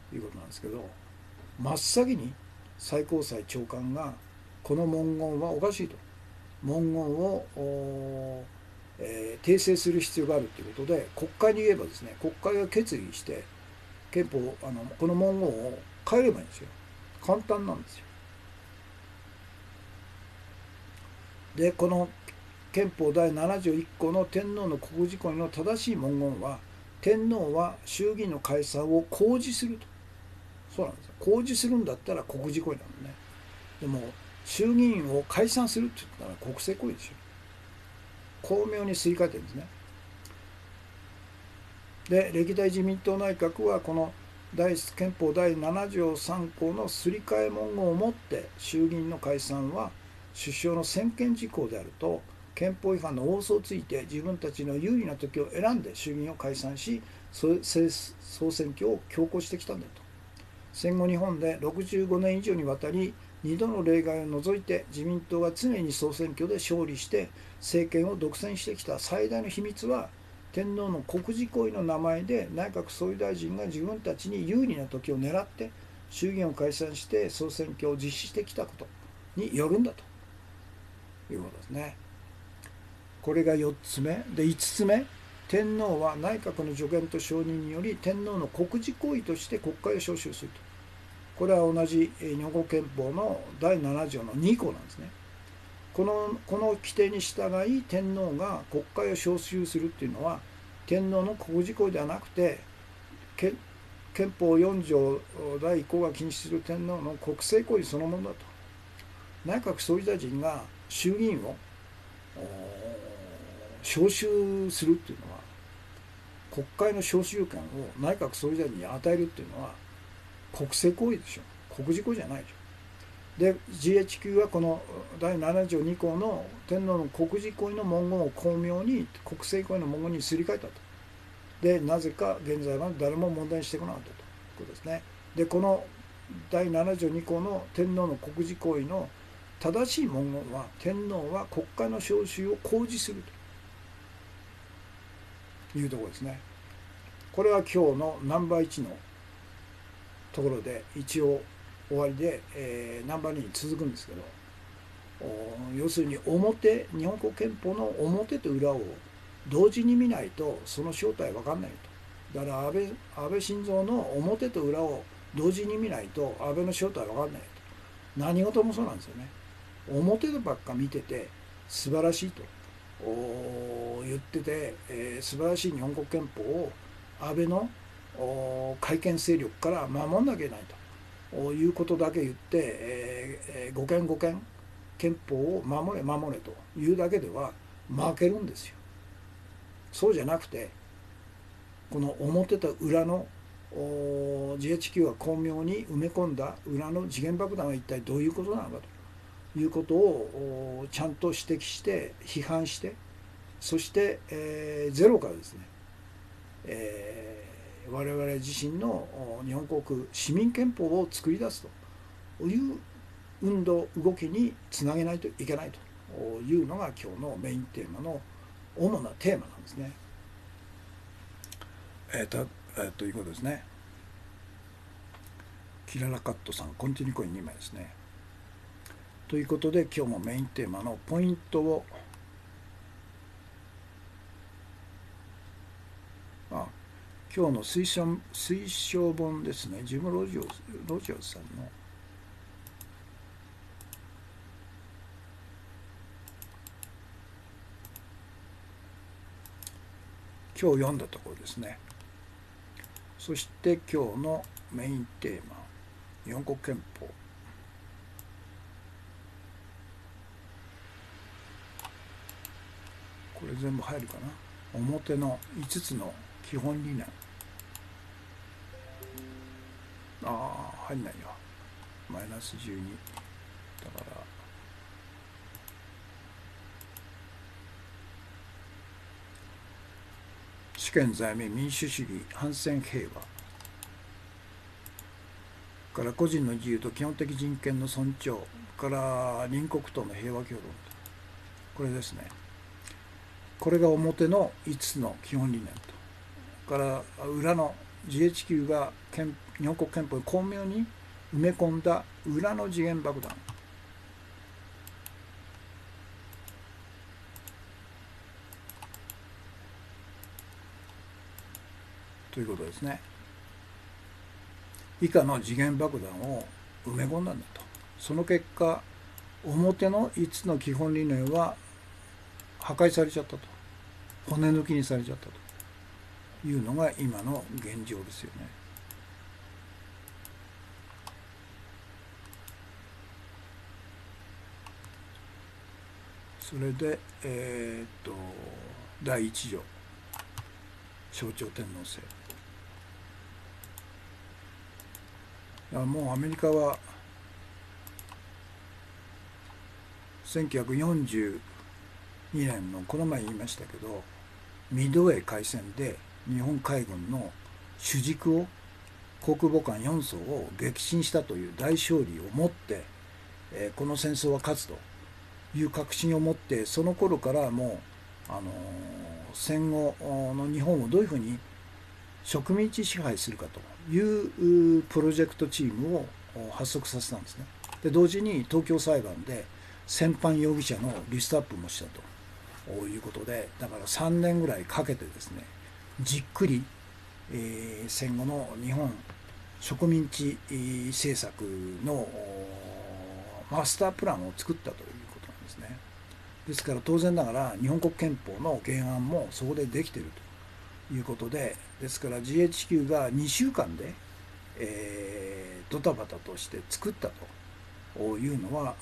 ということなんですけど、真っ先に最高裁長官がこの文言はおかしいと、文言を、訂正する必要があるということで国会に言えばですね、国会が決議して憲法この文言を変えればいいんですよ。簡単なんですよ。でこの憲法第7条1項の天皇の国事行為の正しい文言は、天皇は衆議院の解散を公示すると。そうなんですよ。公示するんだったら国事行為なのね。でも衆議院を解散するって言ったら国政行為でしょ。巧妙にすり替えてるんですね。で歴代自民党内閣はこの憲法第7条3項のすり替え文言をもって衆議院の解散は首相の専権事項であると、憲法違反の大嘘をついて自分たちの有利な時を選んで衆議院を解散し総選挙を強行してきたんだと。戦後日本で65年以上にわたり2度の例外を除いて自民党が常に総選挙で勝利して政権を独占してきた最大の秘密は、天皇の国事行為の名前で内閣総理大臣が自分たちに有利な時を狙って衆議院を解散して総選挙を実施してきたことによるんだということですね。これが4つ目で、5つ目、天皇は内閣の助言と承認により天皇の国事行為として国会を召集すると。これは同じ日本国憲法の第7条の2項なんですね。この規定に従い天皇が国会を召集するっていうのは、天皇の国事行為ではなくて、憲法4条第1項が禁止する天皇の国政行為そのものだと。内閣総理大臣が衆議院を召集するっていうのは、国会の召集権を内閣総理大臣に与えるっていうのは国政行為でしょ。国事行為じゃないでしょ。で GHQ はこの第7条2項の天皇の国事行為の文言を巧妙に国政行為の文言にすり替えたと。でなぜか現在は誰も問題にしてこなかったということですね。でこの第7条2項の天皇の国事行為の正しい文言は、天皇は国会の召集を公示するというところですね。これは今日のナンバー1のところで一応終わりで、ナンバー2に続くんですけど、要するに日本国憲法の表と裏を同時に見ないとその正体分かんないと。だから安倍晋三の表と裏を同時に見ないと安倍の正体分かんないと。何事もそうなんですよね。表ばっか見てて素晴らしいと言ってて、素晴らしい日本国憲法を安倍の改憲勢力から守んなきゃいけないということだけ言って、護憲憲法を守れというだけでは負けるんですよ。そうじゃなくて、この表と裏のGHQ が巧妙に埋め込んだ裏の時限爆弾は一体どういうことなのかということをちゃんと指摘して批判して、そして、ゼロからですね、我々自身の日本国市民憲法を作り出すという動きにつなげないといけないというのが今日のメインテーマの主なテーマなんですね。ということですね。キララカットさん、コンティニューコイン2枚ですね。ということで今日もメインテーマのポイントを今日の推奨本ですね。ジム・ロジオーズさんの今日読んだところですね。そして今日のメインテーマ、日本国憲法。これ全部入るかな。表の5つの基本理念。入んないよ。マイナス12。だから主権在民民主主義反戦平和から個人の自由と基本的人権の尊重から隣国との平和協論、これですね。これが表の5つの基本理念と、から裏の GHQ が日本国憲法に巧妙に埋め込んだ裏の時限爆弾ということですね。以下の時限爆弾を埋め込んだんだと。その結果、表の5つの基本理念は破壊されちゃったと、骨抜きにされちゃったというのが今の現状ですよね。それで、第1条、象徴天皇制。もうアメリカは1942年のこの前言いましたけど、ミッドウェー海戦で日本海軍の主軸を航空母艦4艘を撃沈したという大勝利をもってこの戦争は勝つという確信を持って、その頃からもう戦後の日本をどういうふうに植民地支配するかというプロジェクトチームを発足させたんですね。で同時に東京裁判で戦犯容疑者のリストアップもしたということで、だから3年ぐらいかけてですね、じっくり、戦後の日本植民地政策のマスタープランを作ったということなんですね。ですから当然ながら日本国憲法の原案もそこでできているということで、ですから GHQ が2週間で、ドタバタとして作ったというのは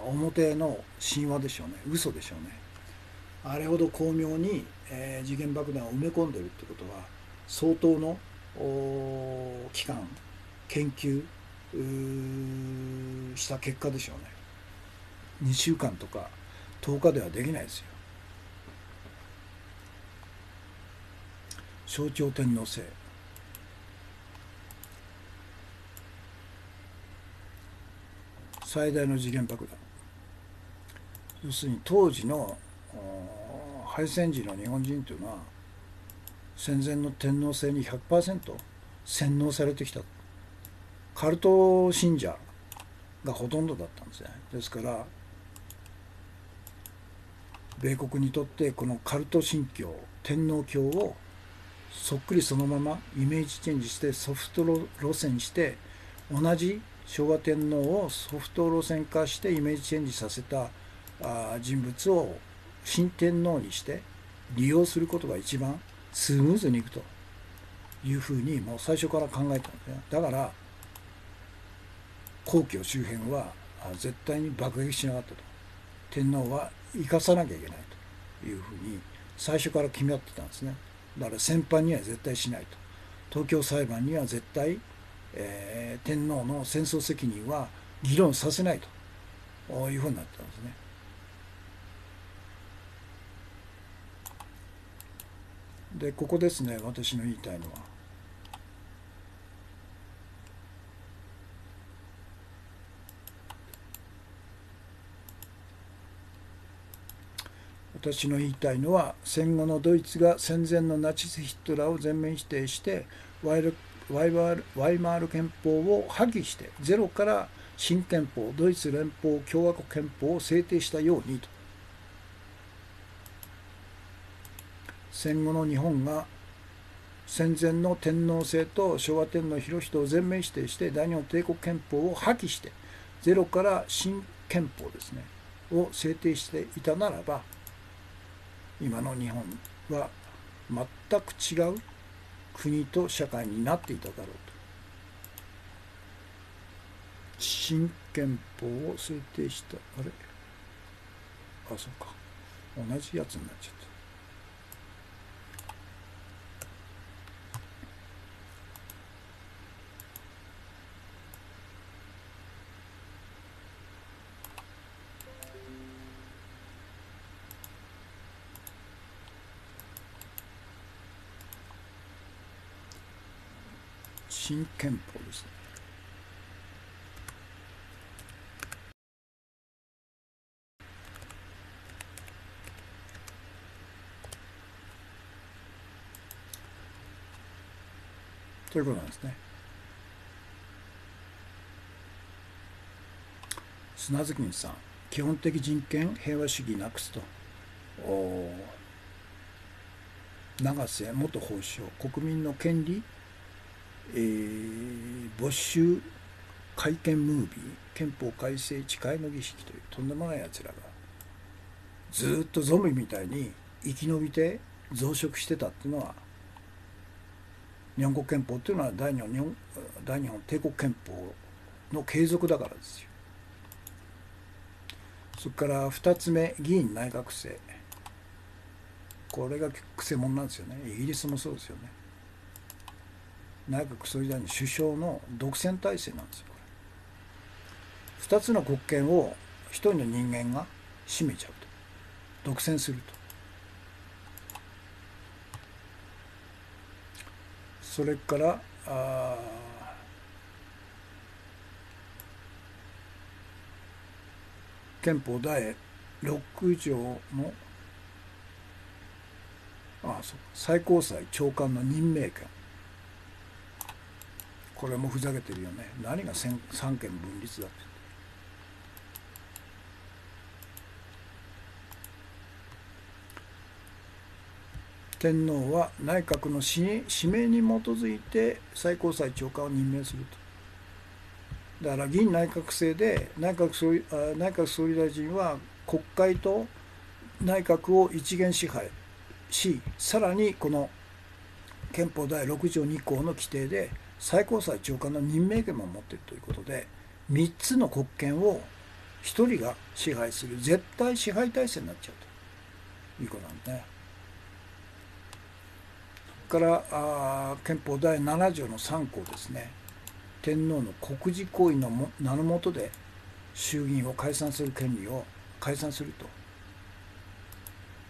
表の神話でしょうね、嘘でしょうね。あれほど巧妙に、時限爆弾を埋め込んでるってことは相当の期間研究した結果でしょうね。2週間とか10日ではできないですよ。象徴天皇制、最大の時限爆弾、要するに当時の敗戦時の日本人というのは戦前の天皇制に 100% 洗脳されてきた。カルト信者がほとんどだったんですね。ですから米国にとってこのカルト信教天皇教をそっくりそのままイメージチェンジしてソフト路線して同じ昭和天皇をソフト路線化してイメージチェンジさせた人物を新天皇にして利用することが一番スムーズにいくというふうにもう最初から考えたんですね。だから皇居周辺は絶対に爆撃しなかったと。天皇は生かさなきゃいけないというふうに最初から決まってたんですね。だから戦犯には絶対しないと。東京裁判には絶対、天皇の戦争責任は議論させないというふうになってたんですね。でここですね、私の言いたいのは。私の言いたいのは、戦後のドイツが戦前のナチス・ヒトラーを全面否定してワイマール憲法を破棄してゼロから新憲法ドイツ連邦共和国憲法を制定したようにと。戦後の日本が戦前の天皇制と昭和天皇裕仁を全面否定して大日本帝国憲法を破棄してゼロから新憲法ですねを制定していたならば、今の日本は全く違う国と社会になっていただろうと。新憲法を制定した、あれ、そうか、同じやつになっちゃった。新憲法ですね。ということなんですね。砂月さん、基本的人権平和主義なくすと。永瀬元法相、国民の権利、没収改憲ムービー、憲法改正誓いの儀式というとんでもないやつらがずっとゾンビみたいに生き延びて増殖してたっていうのは、日本国憲法っていうのは大日本帝国憲法の継続だからですよ。それから2つ目、議員内閣制、これがくせ者なんですよね。イギリスもそうですよね。内閣総理大臣首相の独占体制なんですよ。2つの国権を1人の人間が占めちゃうと、独占すると。それから憲法第6条の最高裁長官の任命権、これもふざけてるよね。何が三権分立だって。天皇は内閣の指名に基づいて最高裁長官を任命すると。だから議院内閣制で内閣総理大臣は国会と内閣を一元支配し、さらにこの憲法第6条2項の規定で最高裁長官の任命権も持っているということで、3つの国権を1人が支配する絶対支配体制になっちゃうということなんですね。から憲法第7条の3項ですね。天皇の国事行為の名の下で衆議院を解散する権利を解散すると。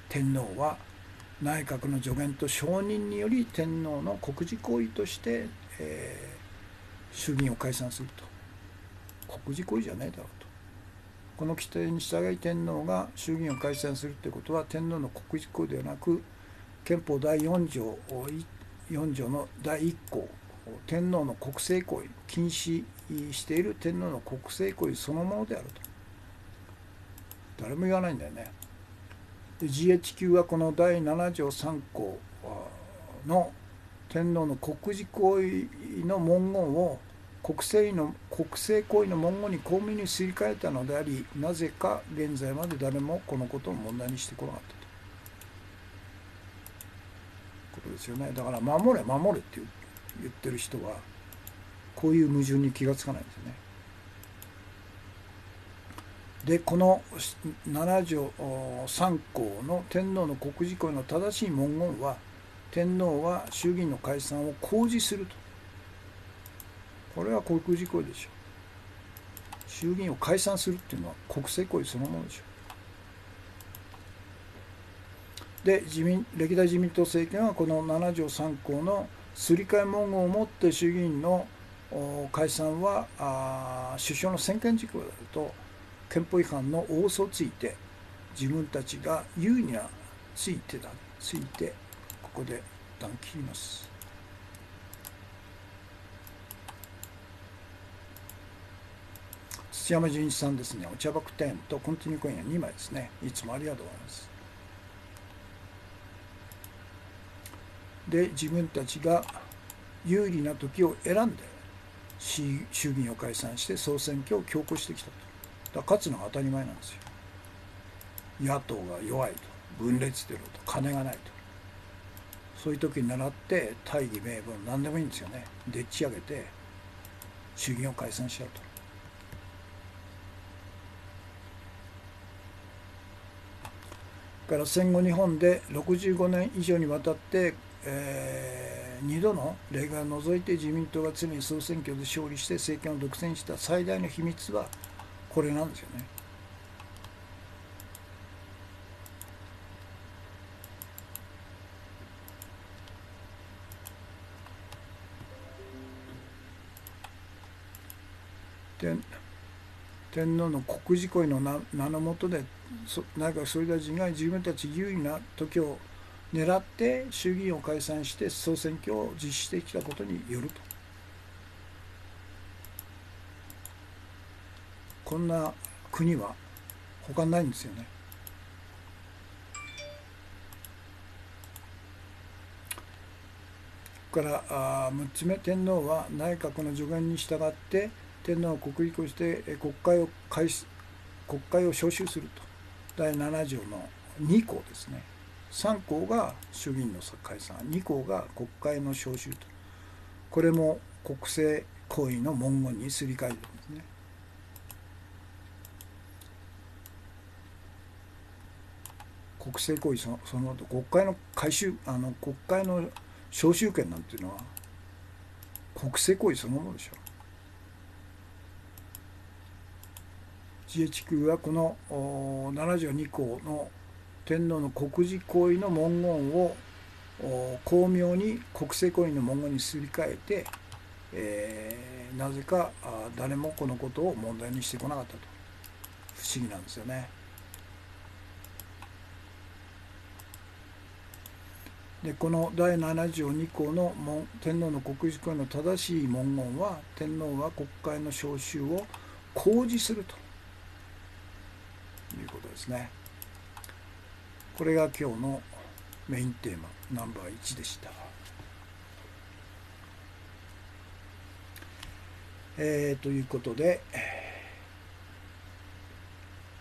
天皇は内閣の助言と承認により天皇の国事行為として、衆議院を解散すると。国事行為じゃないだろうと。この規定に従い天皇が衆議院を解散するということは、天皇の国事行為ではなく、憲法第4条の第1項、天皇の国政行為、禁止している天皇の国政行為そのものであると。誰も言わないんだよね。GHQ はこの第7条3項の天皇の国事行為の文言を国政行為の文言に巧妙にすり替えたのであり、なぜか現在まで誰もこのことを問題にしてこなかったと。ことですよね。だから守れ守れって言ってる人はこういう矛盾に気がつかないんですよね。でこの7条3項の天皇の国事行為の正しい文言は、天皇は衆議院の解散を公示すると。これは国事行為でしょう。衆議院を解散するっていうのは国政行為そのものでしょう。で歴代自民党政権はこの7条3項のすり替え文言をもって衆議院の解散は首相の専権事項であると憲法違反の大嘘をついて、自分たちが有利なついてここで一旦切ります。土山純一さんですね。お茶爆10とコンティニューコインが2枚ですね。いつもありがとうございます。で自分たちが有利な時を選んで衆議院を解散して総選挙を強行してきたと。だから勝つのが当たり前なんですよ。野党が弱いと、分裂テロと、金がないと、そういう時に倣って大義名分何でもいいんですよね。でっち上げて衆議院を解散しちゃうと。から戦後日本で65年以上にわたって、2度の例外を除いて自民党が常に総選挙で勝利して政権を独占した最大の秘密はこれなんですよね。天皇の国事行為の名の下で内閣総理大臣が自分たち有利な時を狙って衆議院を解散して総選挙を実施してきたことによると。こんな国は他にないんですよね。から6つ目、天皇は内閣の助言に従って天皇を国事として国会を召集すると。第7条の2項ですね。3項が衆議院の解散、2項が国会の召集と。これも国政行為の文言にすり替えるんですね。国政行為その後、国会の召集権なんていうのは国政行為そのものでしょう。GHQ はこの7条2項の天皇の国事行為の文言を巧妙に国政行為の文言にすり替えて、なぜか誰もこのことを問題にしてこなかったと。不思議なんですよね。でこの第7条2項の天皇の国事行為の正しい文言は、天皇は国会の召集を公示するということですね。これが今日のメインテーマナンバー1でした。ということで、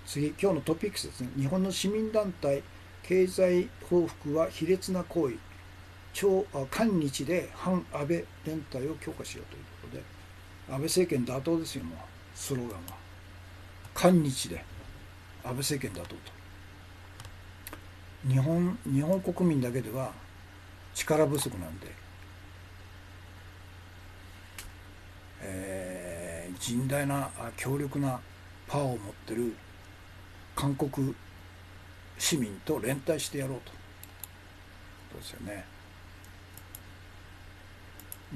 次、今日のトピックスですね。日本の市民団体経済報復は卑劣な行為、韓日で反安倍連帯を強化しようということで、安倍政権打倒ですよ、もうスローガンは。韓日で安倍政権打倒と。日本国民だけでは力不足なんで、甚大な強力なパワーを持ってる韓国市民と連帯してやろうと。そうですよね。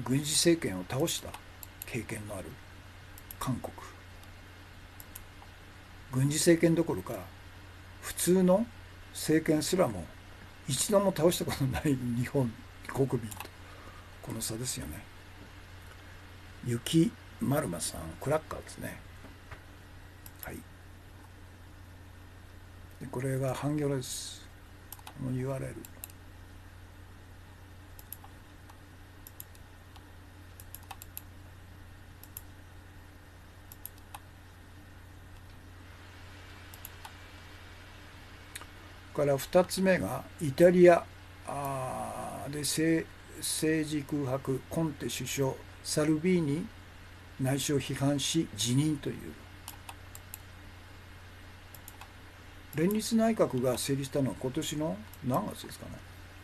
軍事政権を倒した経験のある韓国。軍事政権どころか普通の政権すらも一度も倒したことのない日本国民と、この差ですよね。雪丸馬さん、クラッカーですね。はい。でこれがハンギョレです。この URL。から2つ目がイタリアで政治空白コンテ首相サルビーニ内相批判し辞任という。連立内閣が成立したのは今年の何月ですかね。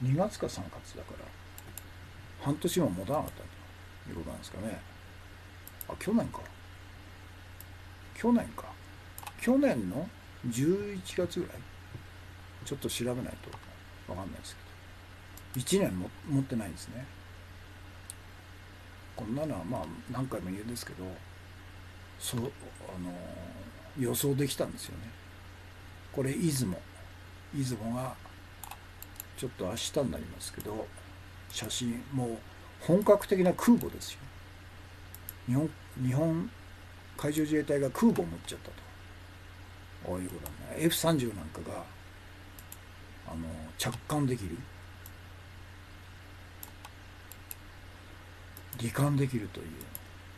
2月か3月だから半年も持たなかったということなんですかね。去年か去年の11月ぐらい、ちょっと調べないと分かんないですけど、1年も持ってないんですね。こんなのはまあ何回も言うんですけど、予想できたんですよね。これ出雲がちょっと明日になりますけど、写真、もう本格的な空母ですよ。日本海上自衛隊が空母を持っちゃったと、こういうことなんだね。F30 なんかが着艦できる、離艦できるという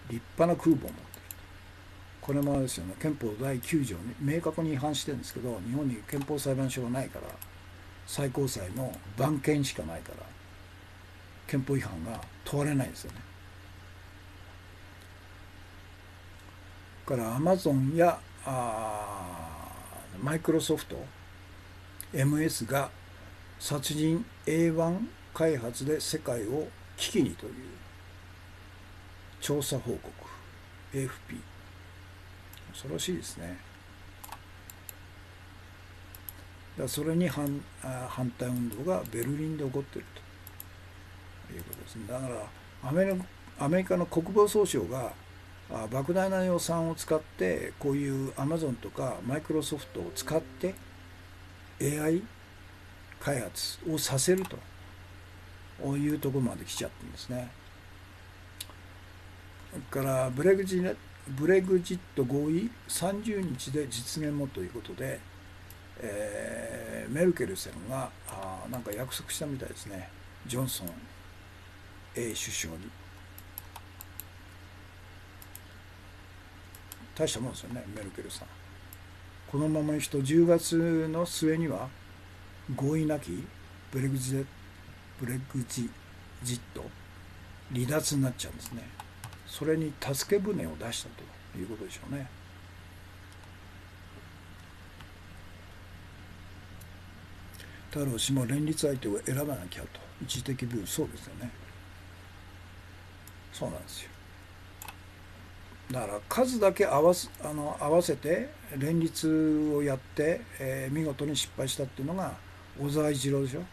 立派な空母を持っている。これもですよね、憲法第9条に明確に違反してるんですけど、日本に憲法裁判所がないから、最高裁の番犬しかないから憲法違反が問われないんですよね。からアマゾンやマイクロソフト MS が殺人 A1 開発で世界を危機にという調査報告 AFP。 恐ろしいですね。それに反対運動がベルリンで起こっているということですね。だからアメリカの国防総省が莫大な予算を使ってこういうアマゾンとかマイクロソフトを使って AI 開発をさせるというところまで来ちゃってるんですね。それからブレグジット合意30日で実現もということで、メルケルさんがなんか約束したみたいですね。ジョンソン首相に。大したもんですよね、メルケルさん。このままいくと10月の末には合意なきブレグジット離脱になっちゃうんですね。それに助け舟を出したということでしょうね。太郎氏も連立相手を選ばなきゃと一時的分、そうですよね。そうなんですよ。だから数だけ合わせて連立をやって、見事に失敗したっていうのが小沢一郎でしょ。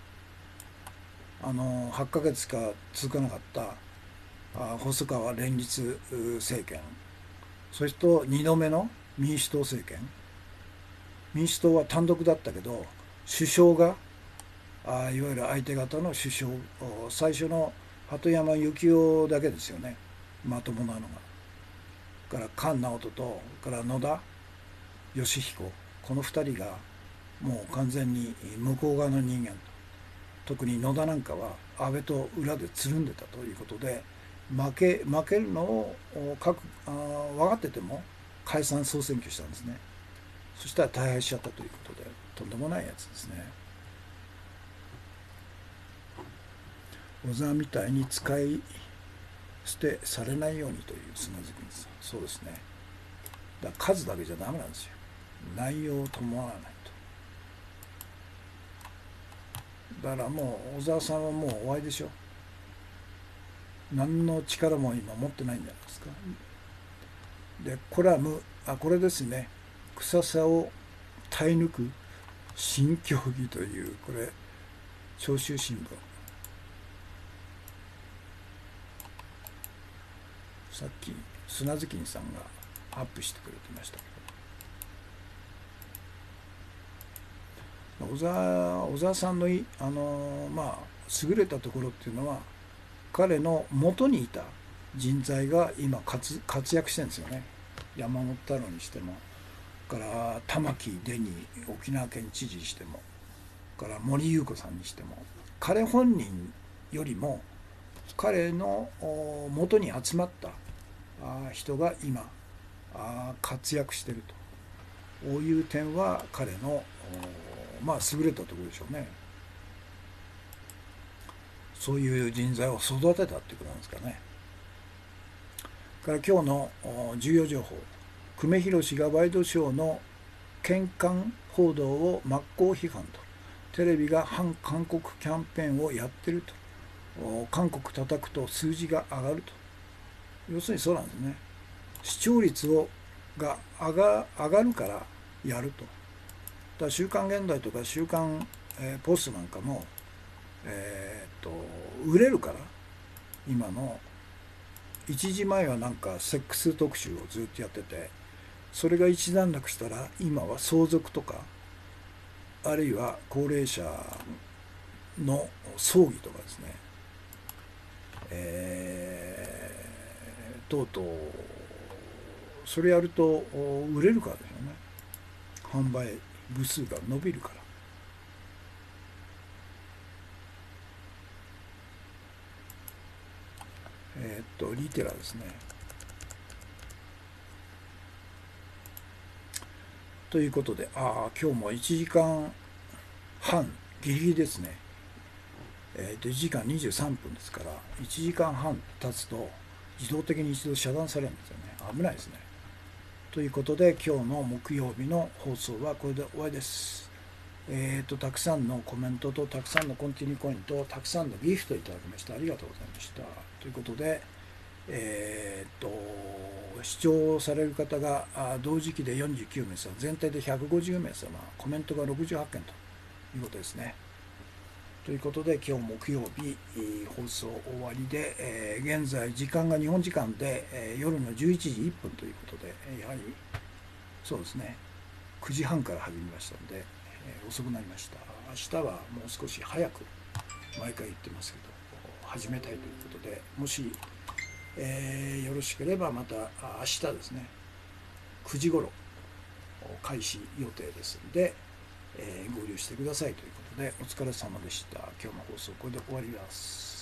8ヶ月しか続かなかった細川連立政権、そして2度目の民主党政権、民主党は単独だったけど、首相がいわゆる相手方の首相、最初の鳩山幸夫だけですよね、まともなのが。から菅直人とから野田佳彦、この2人がもう完全に向こう側の人間、特に野田なんかは安倍と裏でつるんでたということで、負けるのを分かってても解散総選挙したんですね。そしたら大敗しちゃったということで、とんでもないやつですね。小沢みたいに使い捨てされないようにという菅月さん、そうですね。だから数だけじゃダメなんですよ、内容を伴わないと。だからもう小沢さんはもう終わりでしょ。何の力も今持ってないんじゃないですか。でこれですね、草さを耐え抜く新競技という、これ長州新聞、さっき砂月さんがアップしてくれてましたけど、小沢さんの優れたところっていうのは、彼の元にいた人材が今活躍してるんですよね。山本太郎にしても、から玉城デニー沖縄県知事にしても、から森裕子さんにしても、彼本人よりも彼の元に集まった人が今活躍しているという点は、彼の優れたところでしょうね。そういう人材を育てたっていうことなんですかね。から今日の重要情報、久米宏がワイドショーの喧嘩報道を真っ向批判と、テレビが反韓国キャンペーンをやってると、韓国叩くと数字が上がると、要するにそうなんですね。視聴率が上がるからやると。だから週刊現代とか週刊ポストなんかも、売れるから、今の1時前はなんかセックス特集をずっとやってて、それが一段落したら今は相続とか、あるいは高齢者の葬儀とかですね、とうとうそれやると売れるからでしょうね。販売部数が伸びるから。リテラですね。ということで、今日も1時間半ギリギリですね。1時間23分ですから、1時間半経つと自動的に一度遮断されるんですよね。危ないですね。ということで、今日の木曜日の放送はこれで終わりです。たくさんのコメントとたくさんのコンティニューコインとたくさんのギフトいただきました。ありがとうございました。ということで、視聴される方が同時期で49名様、全体で150名様、コメントが68件ということですね。ということで、今日木曜日放送終わりで、現在時間が日本時間で夜の11時1分ということで、やはりそうですね、9時半から始めましたので、遅くなりました。明日はもう少し早く、毎回言ってますけど始めたいということで、もし、よろしければまた明日ですね、9時頃開始予定ですので、合流してくださいということで、お疲れ様でした。今日の放送これで終わります。